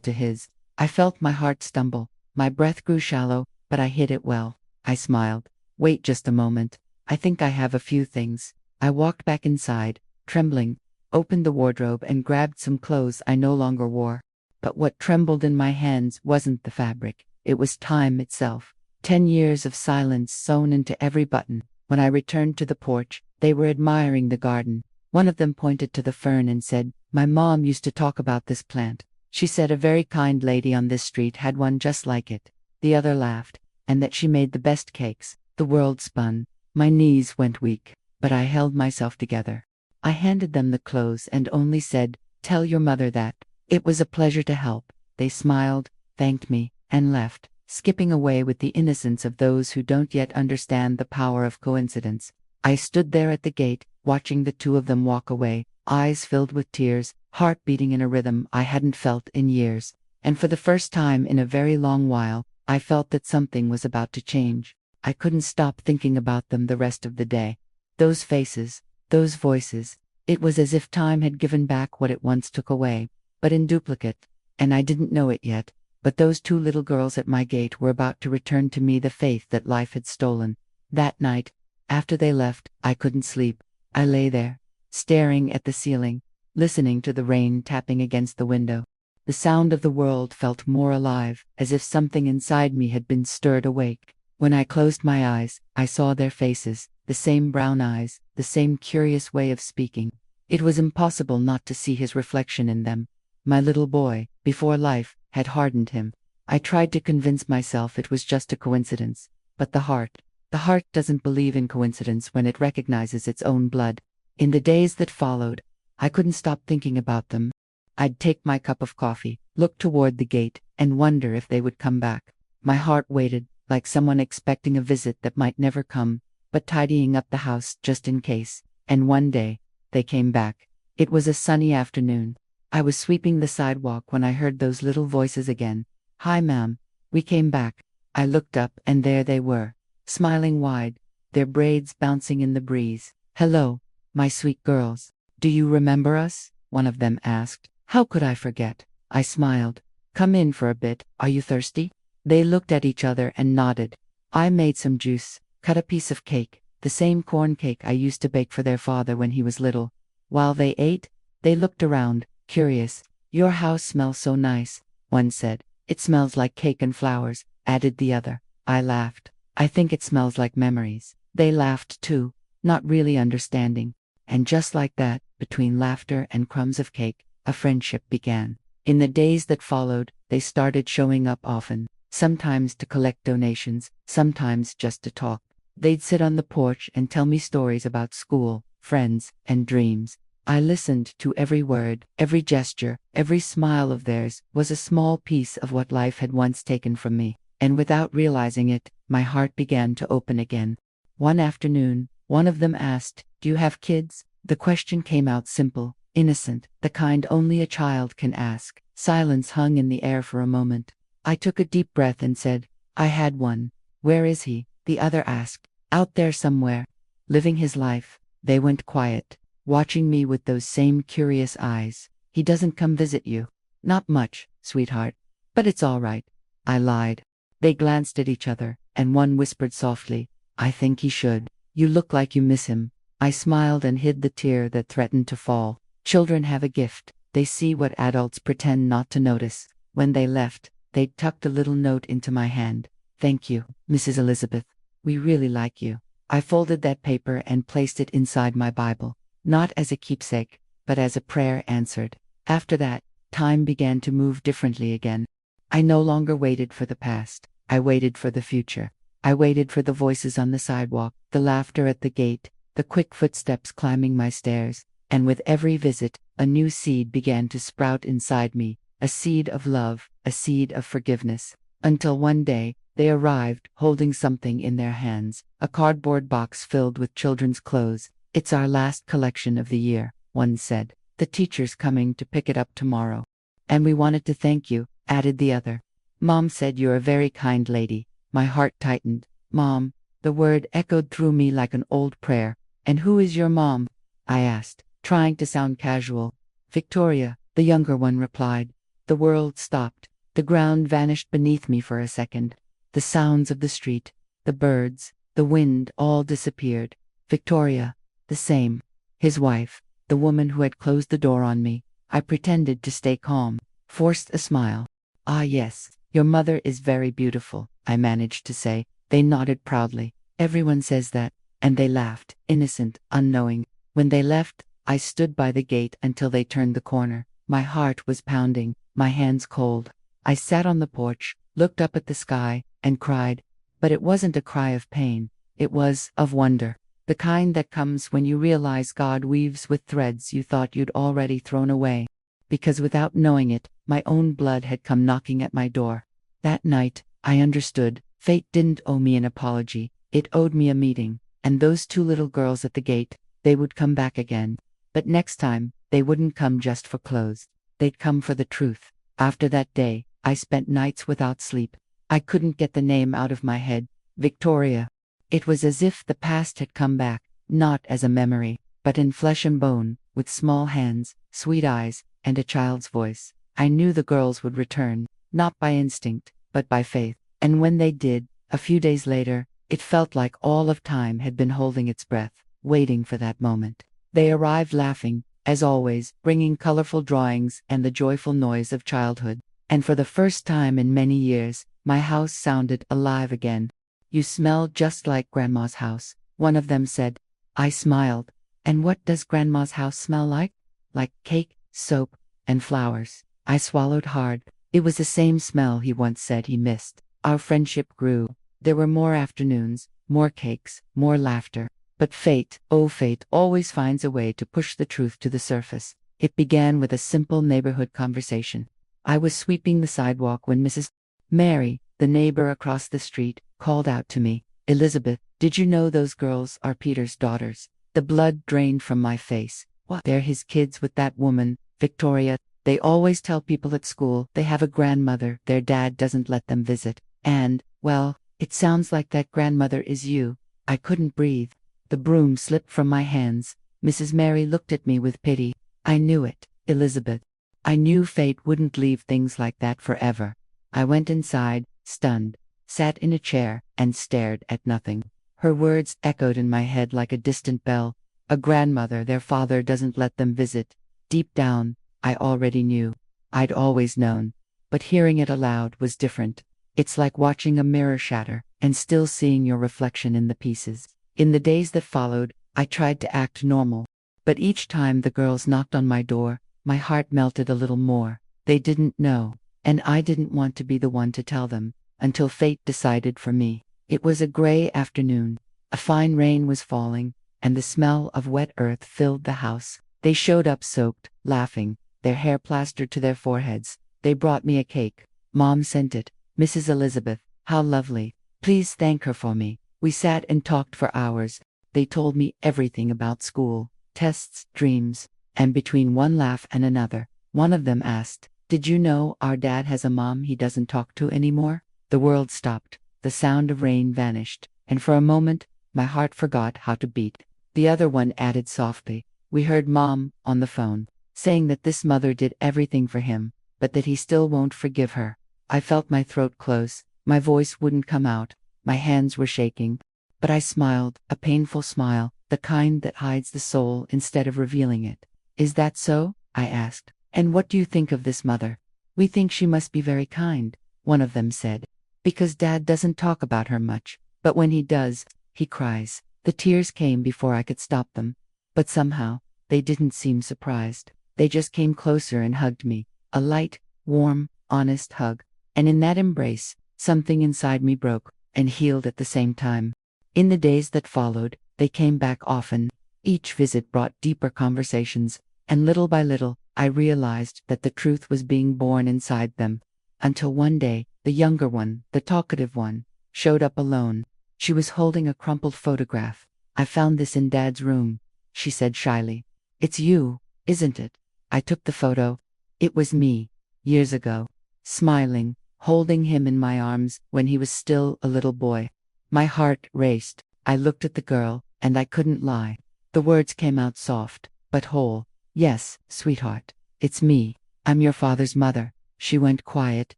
to his. I felt my heart stumble. My breath grew shallow, but I hid it well. I smiled. "Wait just a moment. I think I have a few things." I walked back inside, trembling, opened the wardrobe and grabbed some clothes I no longer wore. But what trembled in my hands wasn't the fabric. It was time itself. 10 years of silence sewn into every button. When I returned to the porch, they were admiring the garden. One of them pointed to the fern and said, "My mom used to talk about this plant. She said a very kind lady on this street had one just like it." The other laughed, and that she made the best cakes. The world spun. My knees went weak, but I held myself together. I handed them the clothes and only said, "Tell your mother that." It was a pleasure to help. They smiled, thanked me, and left, skipping away with the innocence of those who don't yet understand the power of coincidence. I stood there at the gate, watching the 2 of them walk away, eyes filled with tears, heart beating in a rhythm I hadn't felt in years. And for the first time in a very long while, I felt that something was about to change. I couldn't stop thinking about them the rest of the day. Those faces, those voices, it was as if time had given back what it once took away, but in duplicate. And I didn't know it yet. But those 2 little girls at my gate were about to return to me the faith that life had stolen. That night, after they left, I couldn't sleep. I lay there, staring at the ceiling, listening to the rain tapping against the window. The sound of the world felt more alive, as if something inside me had been stirred awake. When I closed my eyes, I saw their faces, the same brown eyes, the same curious way of speaking. It was impossible not to see his reflection in them. My little boy, before life, had hardened him. I tried to convince myself it was just a coincidence. But the heart doesn't believe in coincidence when it recognizes its own blood. In the days that followed, I couldn't stop thinking about them. I'd take my cup of coffee, look toward the gate, and wonder if they would come back. My heart waited, like someone expecting a visit that might never come, but tidying up the house just in case. And one day, they came back. It was a sunny afternoon. I was sweeping the sidewalk when I heard those little voices again. "Hi, ma'am. We came back." I looked up and there they were, smiling wide, their braids bouncing in the breeze. "Hello," "My sweet girls, do you remember us?" one of them asked. "How could I forget?" I smiled. "Come in for a bit, are you thirsty?" They looked at each other and nodded. I made some juice, cut a piece of cake, the same corn cake I used to bake for their father when he was little. While they ate, they looked around, curious. "Your house smells so nice," one said. "It smells like cake and flowers," added the other. I laughed. "I think it smells like memories." They laughed too, not really understanding. And just like that, between laughter and crumbs of cake, a friendship began. In the days that followed, they started showing up often, sometimes to collect donations, sometimes just to talk. They'd sit on the porch and tell me stories about school, friends, and dreams. I listened to every word, every gesture, every smile of theirs was a small piece of what life had once taken from me. And without realizing it, my heart began to open again. One afternoon, one of them asked, "Do you have kids?" The question came out simple, innocent, the kind only a child can ask. Silence hung in the air for a moment. I took a deep breath and said, "I had one." "Where is he?" the other asked. "Out there somewhere, living his life." They went quiet, watching me with those same curious eyes. "He doesn't come visit you?" "Not much, sweetheart. But it's all right." I lied. They glanced at each other, and one whispered softly, "I think he should. You look like you miss him." I smiled and hid the tear that threatened to fall. Children have a gift. They see what adults pretend not to notice. When they left, they tucked a little note into my hand. "Thank you, Mrs. Elizabeth. We really like you." I folded that paper and placed it inside my Bible, not as a keepsake, but as a prayer answered. After that, time began to move differently again. I no longer waited for the past. I waited for the future. I waited for the voices on the sidewalk, the laughter at the gate, the quick footsteps climbing my stairs. And with every visit, a new seed began to sprout inside me, a seed of love, a seed of forgiveness. Until one day, they arrived, holding something in their hands, a cardboard box filled with children's clothes. "It's our last collection of the year," one said. "The teacher's coming to pick it up tomorrow." "And we wanted to thank you," added the other. "Mom said you're a very kind lady." My heart tightened. "Mom," the word echoed through me like an old prayer. "And who is your mom?" I asked, trying to sound casual. "Victoria," the younger one replied. The world stopped. The ground vanished beneath me for a second. The sounds of the street, the birds, the wind all disappeared. Victoria, the same. His wife, the woman who had closed the door on me. I pretended to stay calm, forced a smile. "Ah yes, your mother is very beautiful," I managed to say. They nodded proudly. "Everyone says that." And they laughed, innocent, unknowing. When they left, I stood by the gate until they turned the corner. My heart was pounding, my hands cold. I sat on the porch, looked up at the sky, and cried. But it wasn't a cry of pain. It was of wonder. The kind that comes when you realize God weaves with threads you thought you'd already thrown away. Because without knowing it, my own blood had come knocking at my door. That night, I understood. Fate didn't owe me an apology. It owed me a meeting. And those two little girls at the gate, they would come back again. But next time, they wouldn't come just for clothes. They'd come for the truth. After that day, I spent nights without sleep. I couldn't get the name out of my head. Victoria. It was as if the past had come back, not as a memory, but in flesh and bone, with small hands, sweet eyes, and a child's voice. I knew the girls would return, not by instinct, but by faith. And when they did, a few days later, it felt like all of time had been holding its breath, waiting for that moment. They arrived laughing, as always, bringing colorful drawings and the joyful noise of childhood. And for the first time in many years, my house sounded alive again. "You smell just like Grandma's house," one of them said. I smiled. "And what does Grandma's house smell like?" "Like cake, soap, and flowers." I swallowed hard. It was the same smell he once said he missed. Our friendship grew. There were more afternoons, more cakes, more laughter. But fate, oh fate, always finds a way to push the truth to the surface. It began with a simple neighborhood conversation. I was sweeping the sidewalk when Mrs. Mary, the neighbor across the street, called out to me, "Elizabeth, did you know those girls are Peter's daughters?" The blood drained from my face. "What? They're his kids with that woman, Victoria. They always tell people at school they have a grandmother their dad doesn't let them visit. And, well, it sounds like that grandmother is you." I couldn't breathe. The broom slipped from my hands. Mrs. Mary looked at me with pity. I knew it, Elizabeth. I knew fate wouldn't leave things like that forever. I went inside, stunned, sat in a chair, and stared at nothing. Her words echoed in my head like a distant bell. A grandmother their father doesn't let them visit. Deep down, I already knew. I'd always known. But hearing it aloud was different. It's like watching a mirror shatter, and still seeing your reflection in the pieces. In the days that followed, I tried to act normal. But each time the girls knocked on my door, my heart melted a little more. They didn't know, and I didn't want to be the one to tell them, until fate decided for me. It was a gray afternoon. A fine rain was falling, and the smell of wet earth filled the house. They showed up soaked, laughing, their hair plastered to their foreheads. They brought me a cake. Mom sent it. Mrs. Elizabeth, how lovely. Please thank her for me. We sat and talked for hours. They told me everything about school, tests, dreams, and between one laugh and another, one of them asked, "Did you know our dad has a mom he doesn't talk to anymore?" The world stopped. The sound of rain vanished, and for a moment, my heart forgot how to beat. The other one added softly, "We heard Mom, on the phone, saying that this mother did everything for him, but that he still won't forgive her." I felt my throat close. My voice wouldn't come out. My hands were shaking. But I smiled, a painful smile, the kind that hides the soul instead of revealing it. "Is that so?" I asked. "And what do you think of this mother?" "We think she must be very kind," one of them said, "because Dad doesn't talk about her much, but when he does, he cries." The tears came before I could stop them, but somehow, they didn't seem surprised. They just came closer and hugged me, a light, warm, honest hug, and in that embrace, something inside me broke and healed at the same time. In the days that followed, they came back often. Each visit brought deeper conversations, and little by little, I realized that the truth was being born inside them. Until one day, the younger one, the talkative one, showed up alone. She was holding a crumpled photograph. "I found this in Dad's room," she said shyly. "It's you, isn't it?" I took the photo. It was me, years ago, smiling, holding him in my arms when he was still a little boy. My heart raced. I looked at the girl, and I couldn't lie. The words came out soft, but whole. "Yes, sweetheart, it's me. I'm your father's mother." She went quiet,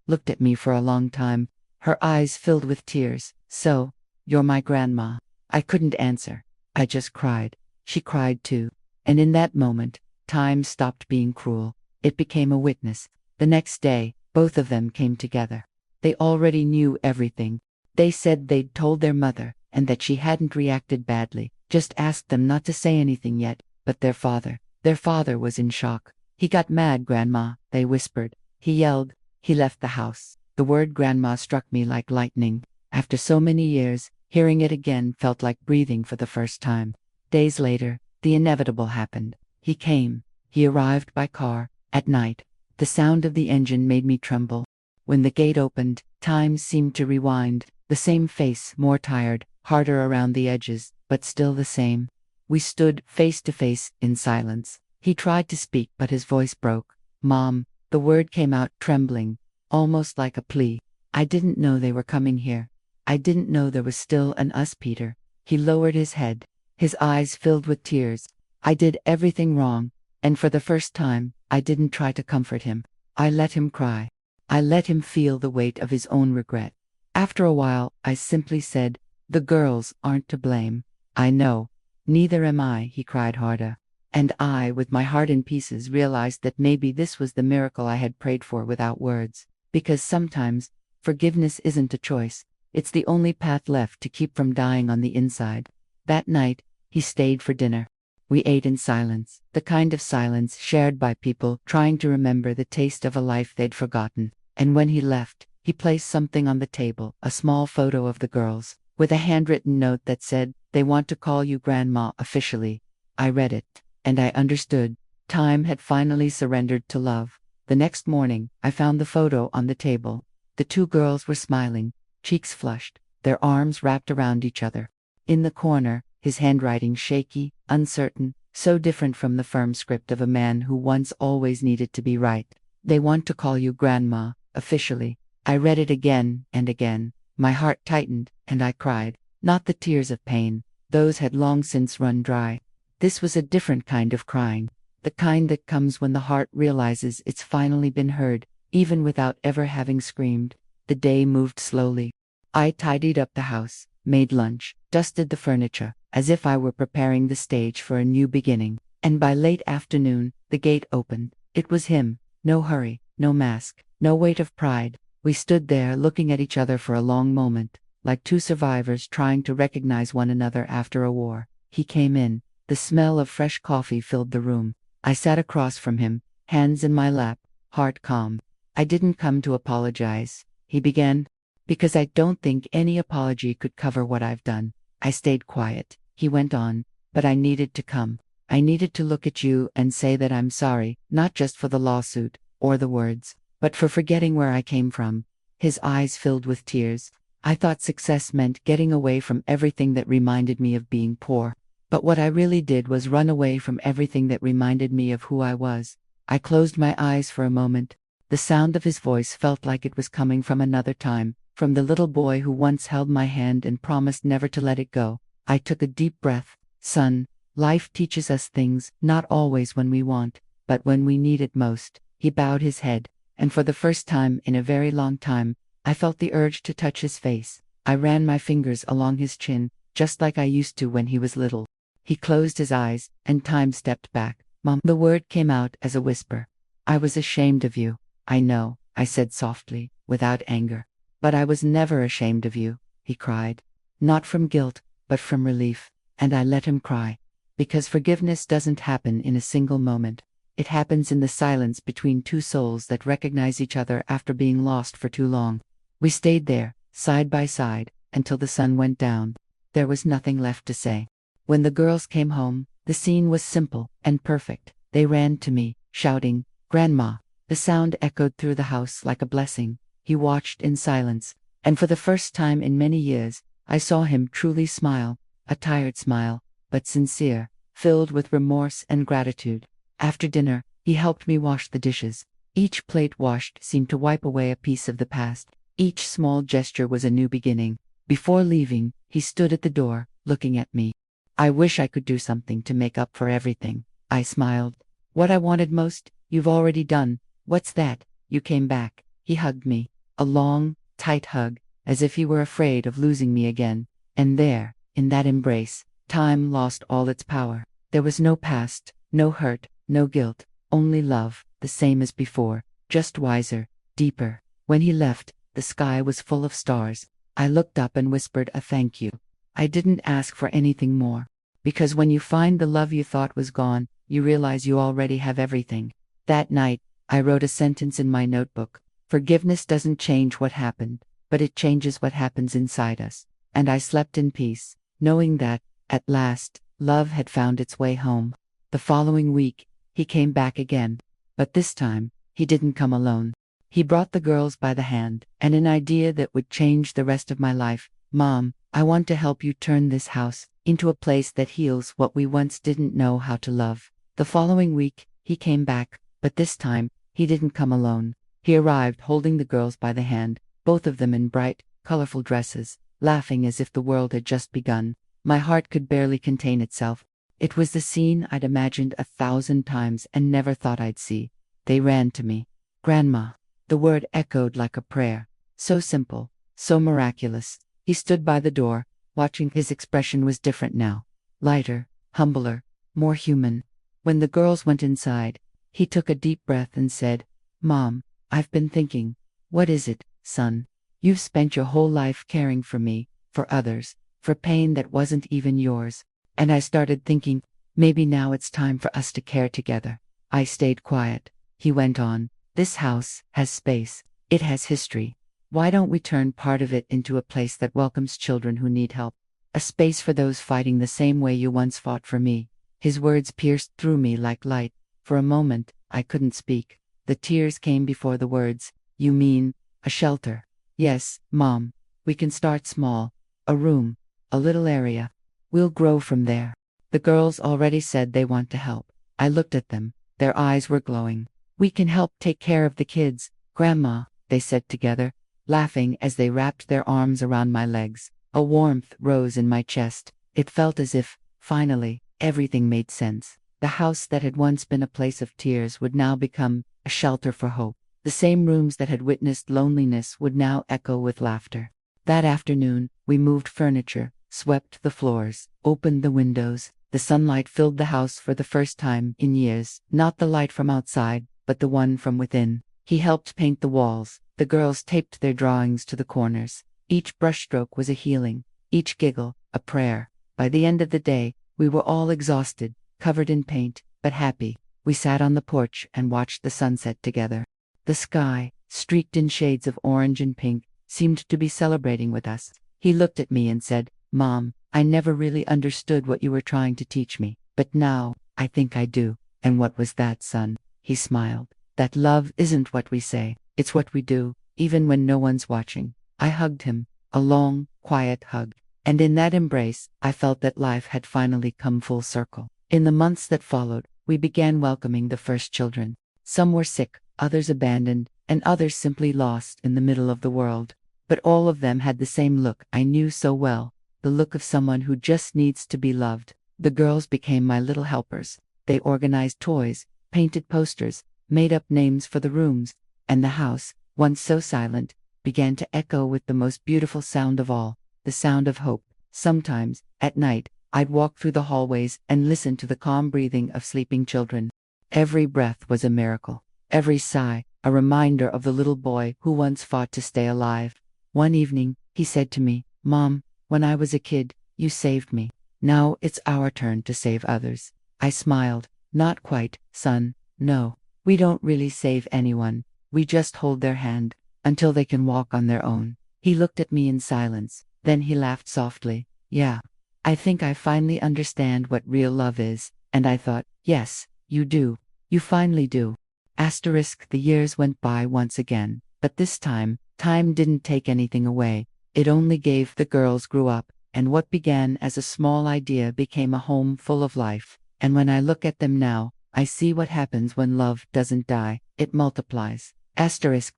looked at me for a long time, her eyes filled with tears. "So, you're my grandma." I couldn't answer. I just cried. She cried too. And in that moment, time stopped being cruel. It became a witness. The next day, both of them came together. They already knew everything. They said they'd told their mother, and that she hadn't reacted badly, just asked them not to say anything yet. But their father was in shock. "He got mad, Grandma," they whispered. "He yelled. He left the house." The word grandma struck me like lightning. After so many years, hearing it again felt like breathing for the first time. Days later, the inevitable happened. He came. He arrived by car, at night. The sound of the engine made me tremble. When the gate opened, time seemed to rewind. The same face, more tired, harder around the edges, but still the same. We stood face to face in silence. He tried to speak, but his voice broke. "Mom," the word came out trembling, almost like a plea. "I didn't know they were coming here. I didn't know there was still an us, Peter." He lowered his head, his eyes filled with tears. I did everything wrong, and for the first time, I didn't try to comfort him. I let him cry. I let him feel the weight of his own regret. After a while, I simply said, "The girls aren't to blame." "I know. Neither am I," he cried harder. And I, with my heart in pieces, realized that maybe this was the miracle I had prayed for without words. Because sometimes, forgiveness isn't a choice. It's the only path left to keep from dying on the inside. That night, he stayed for dinner. We ate in silence, the kind of silence shared by people trying to remember the taste of a life they'd forgotten. And when he left, he placed something on the table, a small photo of the girls, with a handwritten note that said, "They want to call you Grandma officially." I read it, and I understood. Time had finally surrendered to love. The next morning, I found the photo on the table. The two girls were smiling, cheeks flushed, their arms wrapped around each other. In the corner, his handwriting shaky, uncertain, so different from the firm script of a man who once always needed to be right. "They want to call you Grandma, officially." I read it again and again. My heart tightened, and I cried. Not the tears of pain. Those had long since run dry. This was a different kind of crying. The kind that comes when the heart realizes it's finally been heard, even without ever having screamed. The day moved slowly. I tidied up the house, made lunch, dusted the furniture, as if I were preparing the stage for a new beginning. And by late afternoon, the gate opened. It was him. No hurry, no mask, no weight of pride. We stood there looking at each other for a long moment, like two survivors trying to recognize one another after a war. He came in. The smell of fresh coffee filled the room. I sat across from him, hands in my lap, heart calm. "I didn't come to apologize," he began, "because I don't think any apology could cover what I've done." I stayed quiet. He went on, "But I needed to come. I needed to look at you and say that I'm sorry, not just for the lawsuit, or the words, but for forgetting where I came from." His eyes filled with tears. I thought success meant getting away from everything that reminded me of being poor. But what I really did was run away from everything that reminded me of who I was. I closed my eyes for a moment. The sound of his voice felt like it was coming from another time, from the little boy who once held my hand and promised never to let it go. I took a deep breath. "Son, life teaches us things, not always when we want, but when we need it most." He bowed his head, and for the first time in a very long time, I felt the urge to touch his face. I ran my fingers along his chin, just like I used to when he was little. He closed his eyes, and time stepped back. "Mom," the word came out as a whisper. "I was ashamed of you." "I know," I said softly, without anger. "But I was never ashamed of you," he cried. "Not from guilt, but from relief." And I let him cry. Because forgiveness doesn't happen in a single moment. It happens in the silence between two souls that recognize each other after being lost for too long. We stayed there, side by side, until the sun went down. There was nothing left to say. When the girls came home, the scene was simple and perfect. They ran to me, shouting, "Grandma." The sound echoed through the house like a blessing. He watched in silence, and for the first time in many years, I saw him truly smile, a tired smile, but sincere, filled with remorse and gratitude. After dinner, he helped me wash the dishes. Each plate washed seemed to wipe away a piece of the past. Each small gesture was a new beginning. Before leaving, he stood at the door, looking at me. "I wish I could do something to make up for everything." I smiled. "What I wanted most, you've already done." "What's that?" "You came back." He hugged me. A long, tight hug, as if he were afraid of losing me again. And there, in that embrace, time lost all its power. There was no past, no hurt, no guilt, only love, the same as before, just wiser, deeper. When he left, the sky was full of stars. I looked up and whispered a thank you. I didn't ask for anything more. Because when you find the love you thought was gone, you realize you already have everything. That night, I wrote a sentence in my notebook. "Forgiveness doesn't change what happened, but it changes what happens inside us." And I slept in peace, knowing that, at last, love had found its way home. The following week, he came back again. But this time, he didn't come alone. He brought the girls by the hand, and an idea that would change the rest of my life. "Mom, I want to help you turn this house into a place that heals what we once didn't know how to love." The following week, he came back, but this time, he didn't come alone. He arrived holding the girls by the hand, both of them in bright, colorful dresses, laughing as if the world had just begun. My heart could barely contain itself. It was the scene I'd imagined 1,000 times and never thought I'd see. They ran to me. "Grandma." The word echoed like a prayer. So simple, so miraculous. He stood by the door, watching. His expression was different now. Lighter, humbler, more human. When the girls went inside, he took a deep breath and said, "Mom, I've been thinking." "What is it, son?" "You've spent your whole life caring for me, for others, for pain that wasn't even yours." And I started thinking, maybe now it's time for us to care together. I stayed quiet. He went on, "This house has space. It has history. Why don't we turn part of it into a place that welcomes children who need help? A space for those fighting the same way you once fought for me." His words pierced through me like light. For a moment, I couldn't speak. The tears came before the words. "You mean, a shelter?" "Yes, Mom. We can start small. A room, a little area. We'll grow from there." The girls already said they want to help. I looked at them. Their eyes were glowing. "We can help take care of the kids, Grandma," they said together, laughing as they wrapped their arms around my legs. A warmth rose in my chest. It felt as if, finally, Everything made sense. The house that had once been a place of tears would now become a shelter for hope. The same rooms that had witnessed loneliness would now echo with laughter. That afternoon, we moved furniture, swept the floors, opened the windows. The sunlight filled the house for the first time in years, not the light from outside, but the one from within. He helped paint the walls. The girls taped their drawings to the corners. Each brushstroke was a healing, each giggle a prayer. By the end of the day, we were all exhausted, covered in paint, but happy. We sat on the porch and watched the sunset together. The sky, streaked in shades of orange and pink, seemed to be celebrating with us. He looked at me and said, "Mom, I never really understood what you were trying to teach me, but now, I think I do." "And what was that, son?" He smiled. "That love isn't what we say, it's what we do, even when no one's watching." I hugged him, a long, quiet hug. And in that embrace, I felt that life had finally come full circle. In the months that followed, we began welcoming the first children. Some were sick, others abandoned, and others simply lost in the middle of the world. But all of them had the same look I knew so well, the look of someone who just needs to be loved. The girls became my little helpers. They organized toys, painted posters, made up names for the rooms, and the house, once so silent, began to echo with the most beautiful sound of all, the sound of hope. Sometimes, at night, I'd walk through the hallways and listen to the calm breathing of sleeping children. Every breath was a miracle. Every sigh, a reminder of the little boy who once fought to stay alive. One evening, he said to me, "Mom, when I was a kid, you saved me. Now it's our turn to save others." I smiled. "Not quite, son. No. We don't really save anyone. We just hold their hand until they can walk on their own." He looked at me in silence. Then he laughed softly. "Yeah. I think I finally understand what real love is." And I thought, yes, you do. You finally do. The years went by once again, but this time didn't take anything away. It only gave. The girls grew up, and what began as a small idea became a home full of life. And when I look at them now, I see what happens when love doesn't die, it multiplies.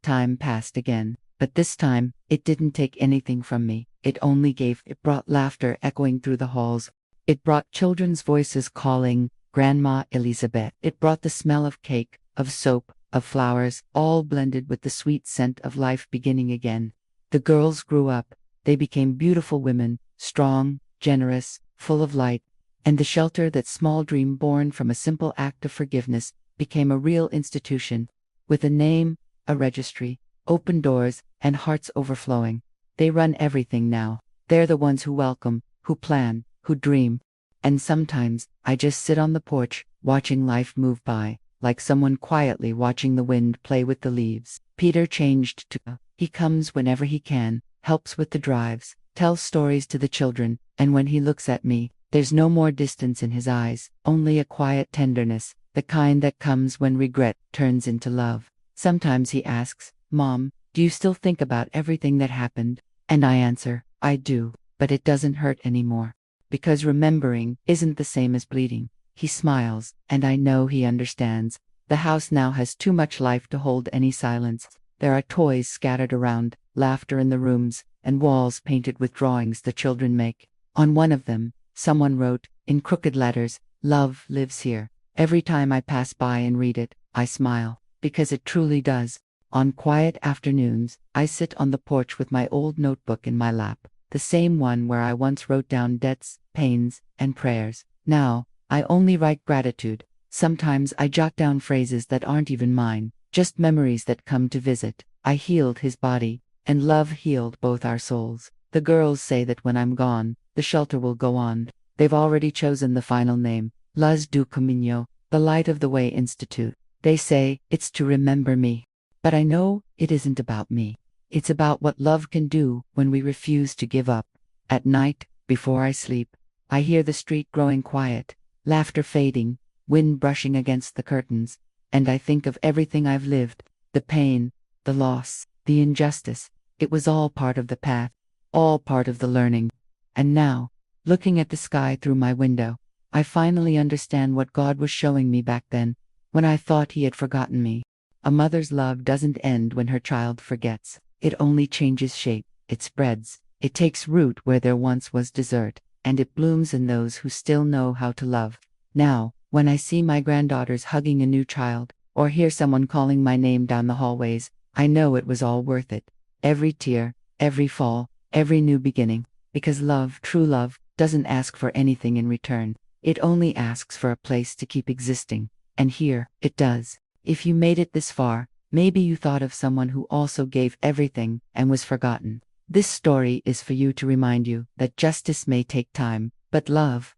Time passed again, but this time, it didn't take anything from me. It only gave. It brought laughter echoing through the halls. It brought children's voices calling, "Grandma Elizabeth." It brought the smell of cake, of soap, of flowers, all blended with the sweet scent of life beginning again. The girls grew up. They became beautiful women, strong, generous, full of light. And the shelter, that small dream born from a simple act of forgiveness, became a real institution, with a name, a registry, open doors, and hearts overflowing. They run everything now. They're the ones who welcome, who plan, who dream. And sometimes, I just sit on the porch, watching life move by, like someone quietly watching the wind play with the leaves. Peter changed too. He comes whenever he can, helps with the drives, tells stories to the children, and when he looks at me, there's no more distance in his eyes, only a quiet tenderness, the kind that comes when regret turns into love. Sometimes he asks, "Mom, do you still think about everything that happened?" And I answer, "I do, but it doesn't hurt anymore. Because remembering isn't the same as bleeding." He smiles, and I know he understands. The house now has too much life to hold any silence. There are toys scattered around, laughter in the rooms, and walls painted with drawings the children make. On one of them, someone wrote, in crooked letters, "Love lives here." Every time I pass by and read it, I smile, because it truly does. On quiet afternoons, I sit on the porch with my old notebook in my lap, the same one where I once wrote down debts, pains, and prayers. Now, I only write gratitude. Sometimes I jot down phrases that aren't even mine, just memories that come to visit. I healed his body, and love healed both our souls. The girls say that when I'm gone, the shelter will go on. They've already chosen the final name, Luz do Caminho, the Light of the Way Institute. They say it's to remember me. But I know it isn't about me. It's about what love can do when we refuse to give up. At night, before I sleep, I hear the street growing quiet, laughter fading, wind brushing against the curtains, and I think of everything I've lived, the pain, the loss, the injustice. It was all part of the path, all part of the learning. And now, looking at the sky through my window, I finally understand what God was showing me back then, when I thought He had forgotten me. A mother's love doesn't end when her child forgets. It only changes shape, it spreads, it takes root where there once was desert. and it blooms in those who still know how to love. Now, when I see my granddaughters hugging a new child, or hear someone calling my name down the hallways, I know it was all worth it. Every tear, every fall, every new beginning. Because love, true love, doesn't ask for anything in return. It only asks for a place to keep existing. And here, it does. If you made it this far, maybe you thought of someone who also gave everything and was forgotten. This story is for you to remind you that justice may take time, but love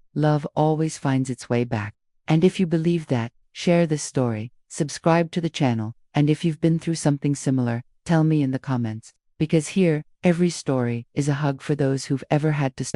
always finds its way back. And if you believe that, share this story, subscribe to the channel, and if you've been through something similar, tell me in the comments. Because here, every story is a hug for those who've ever had to start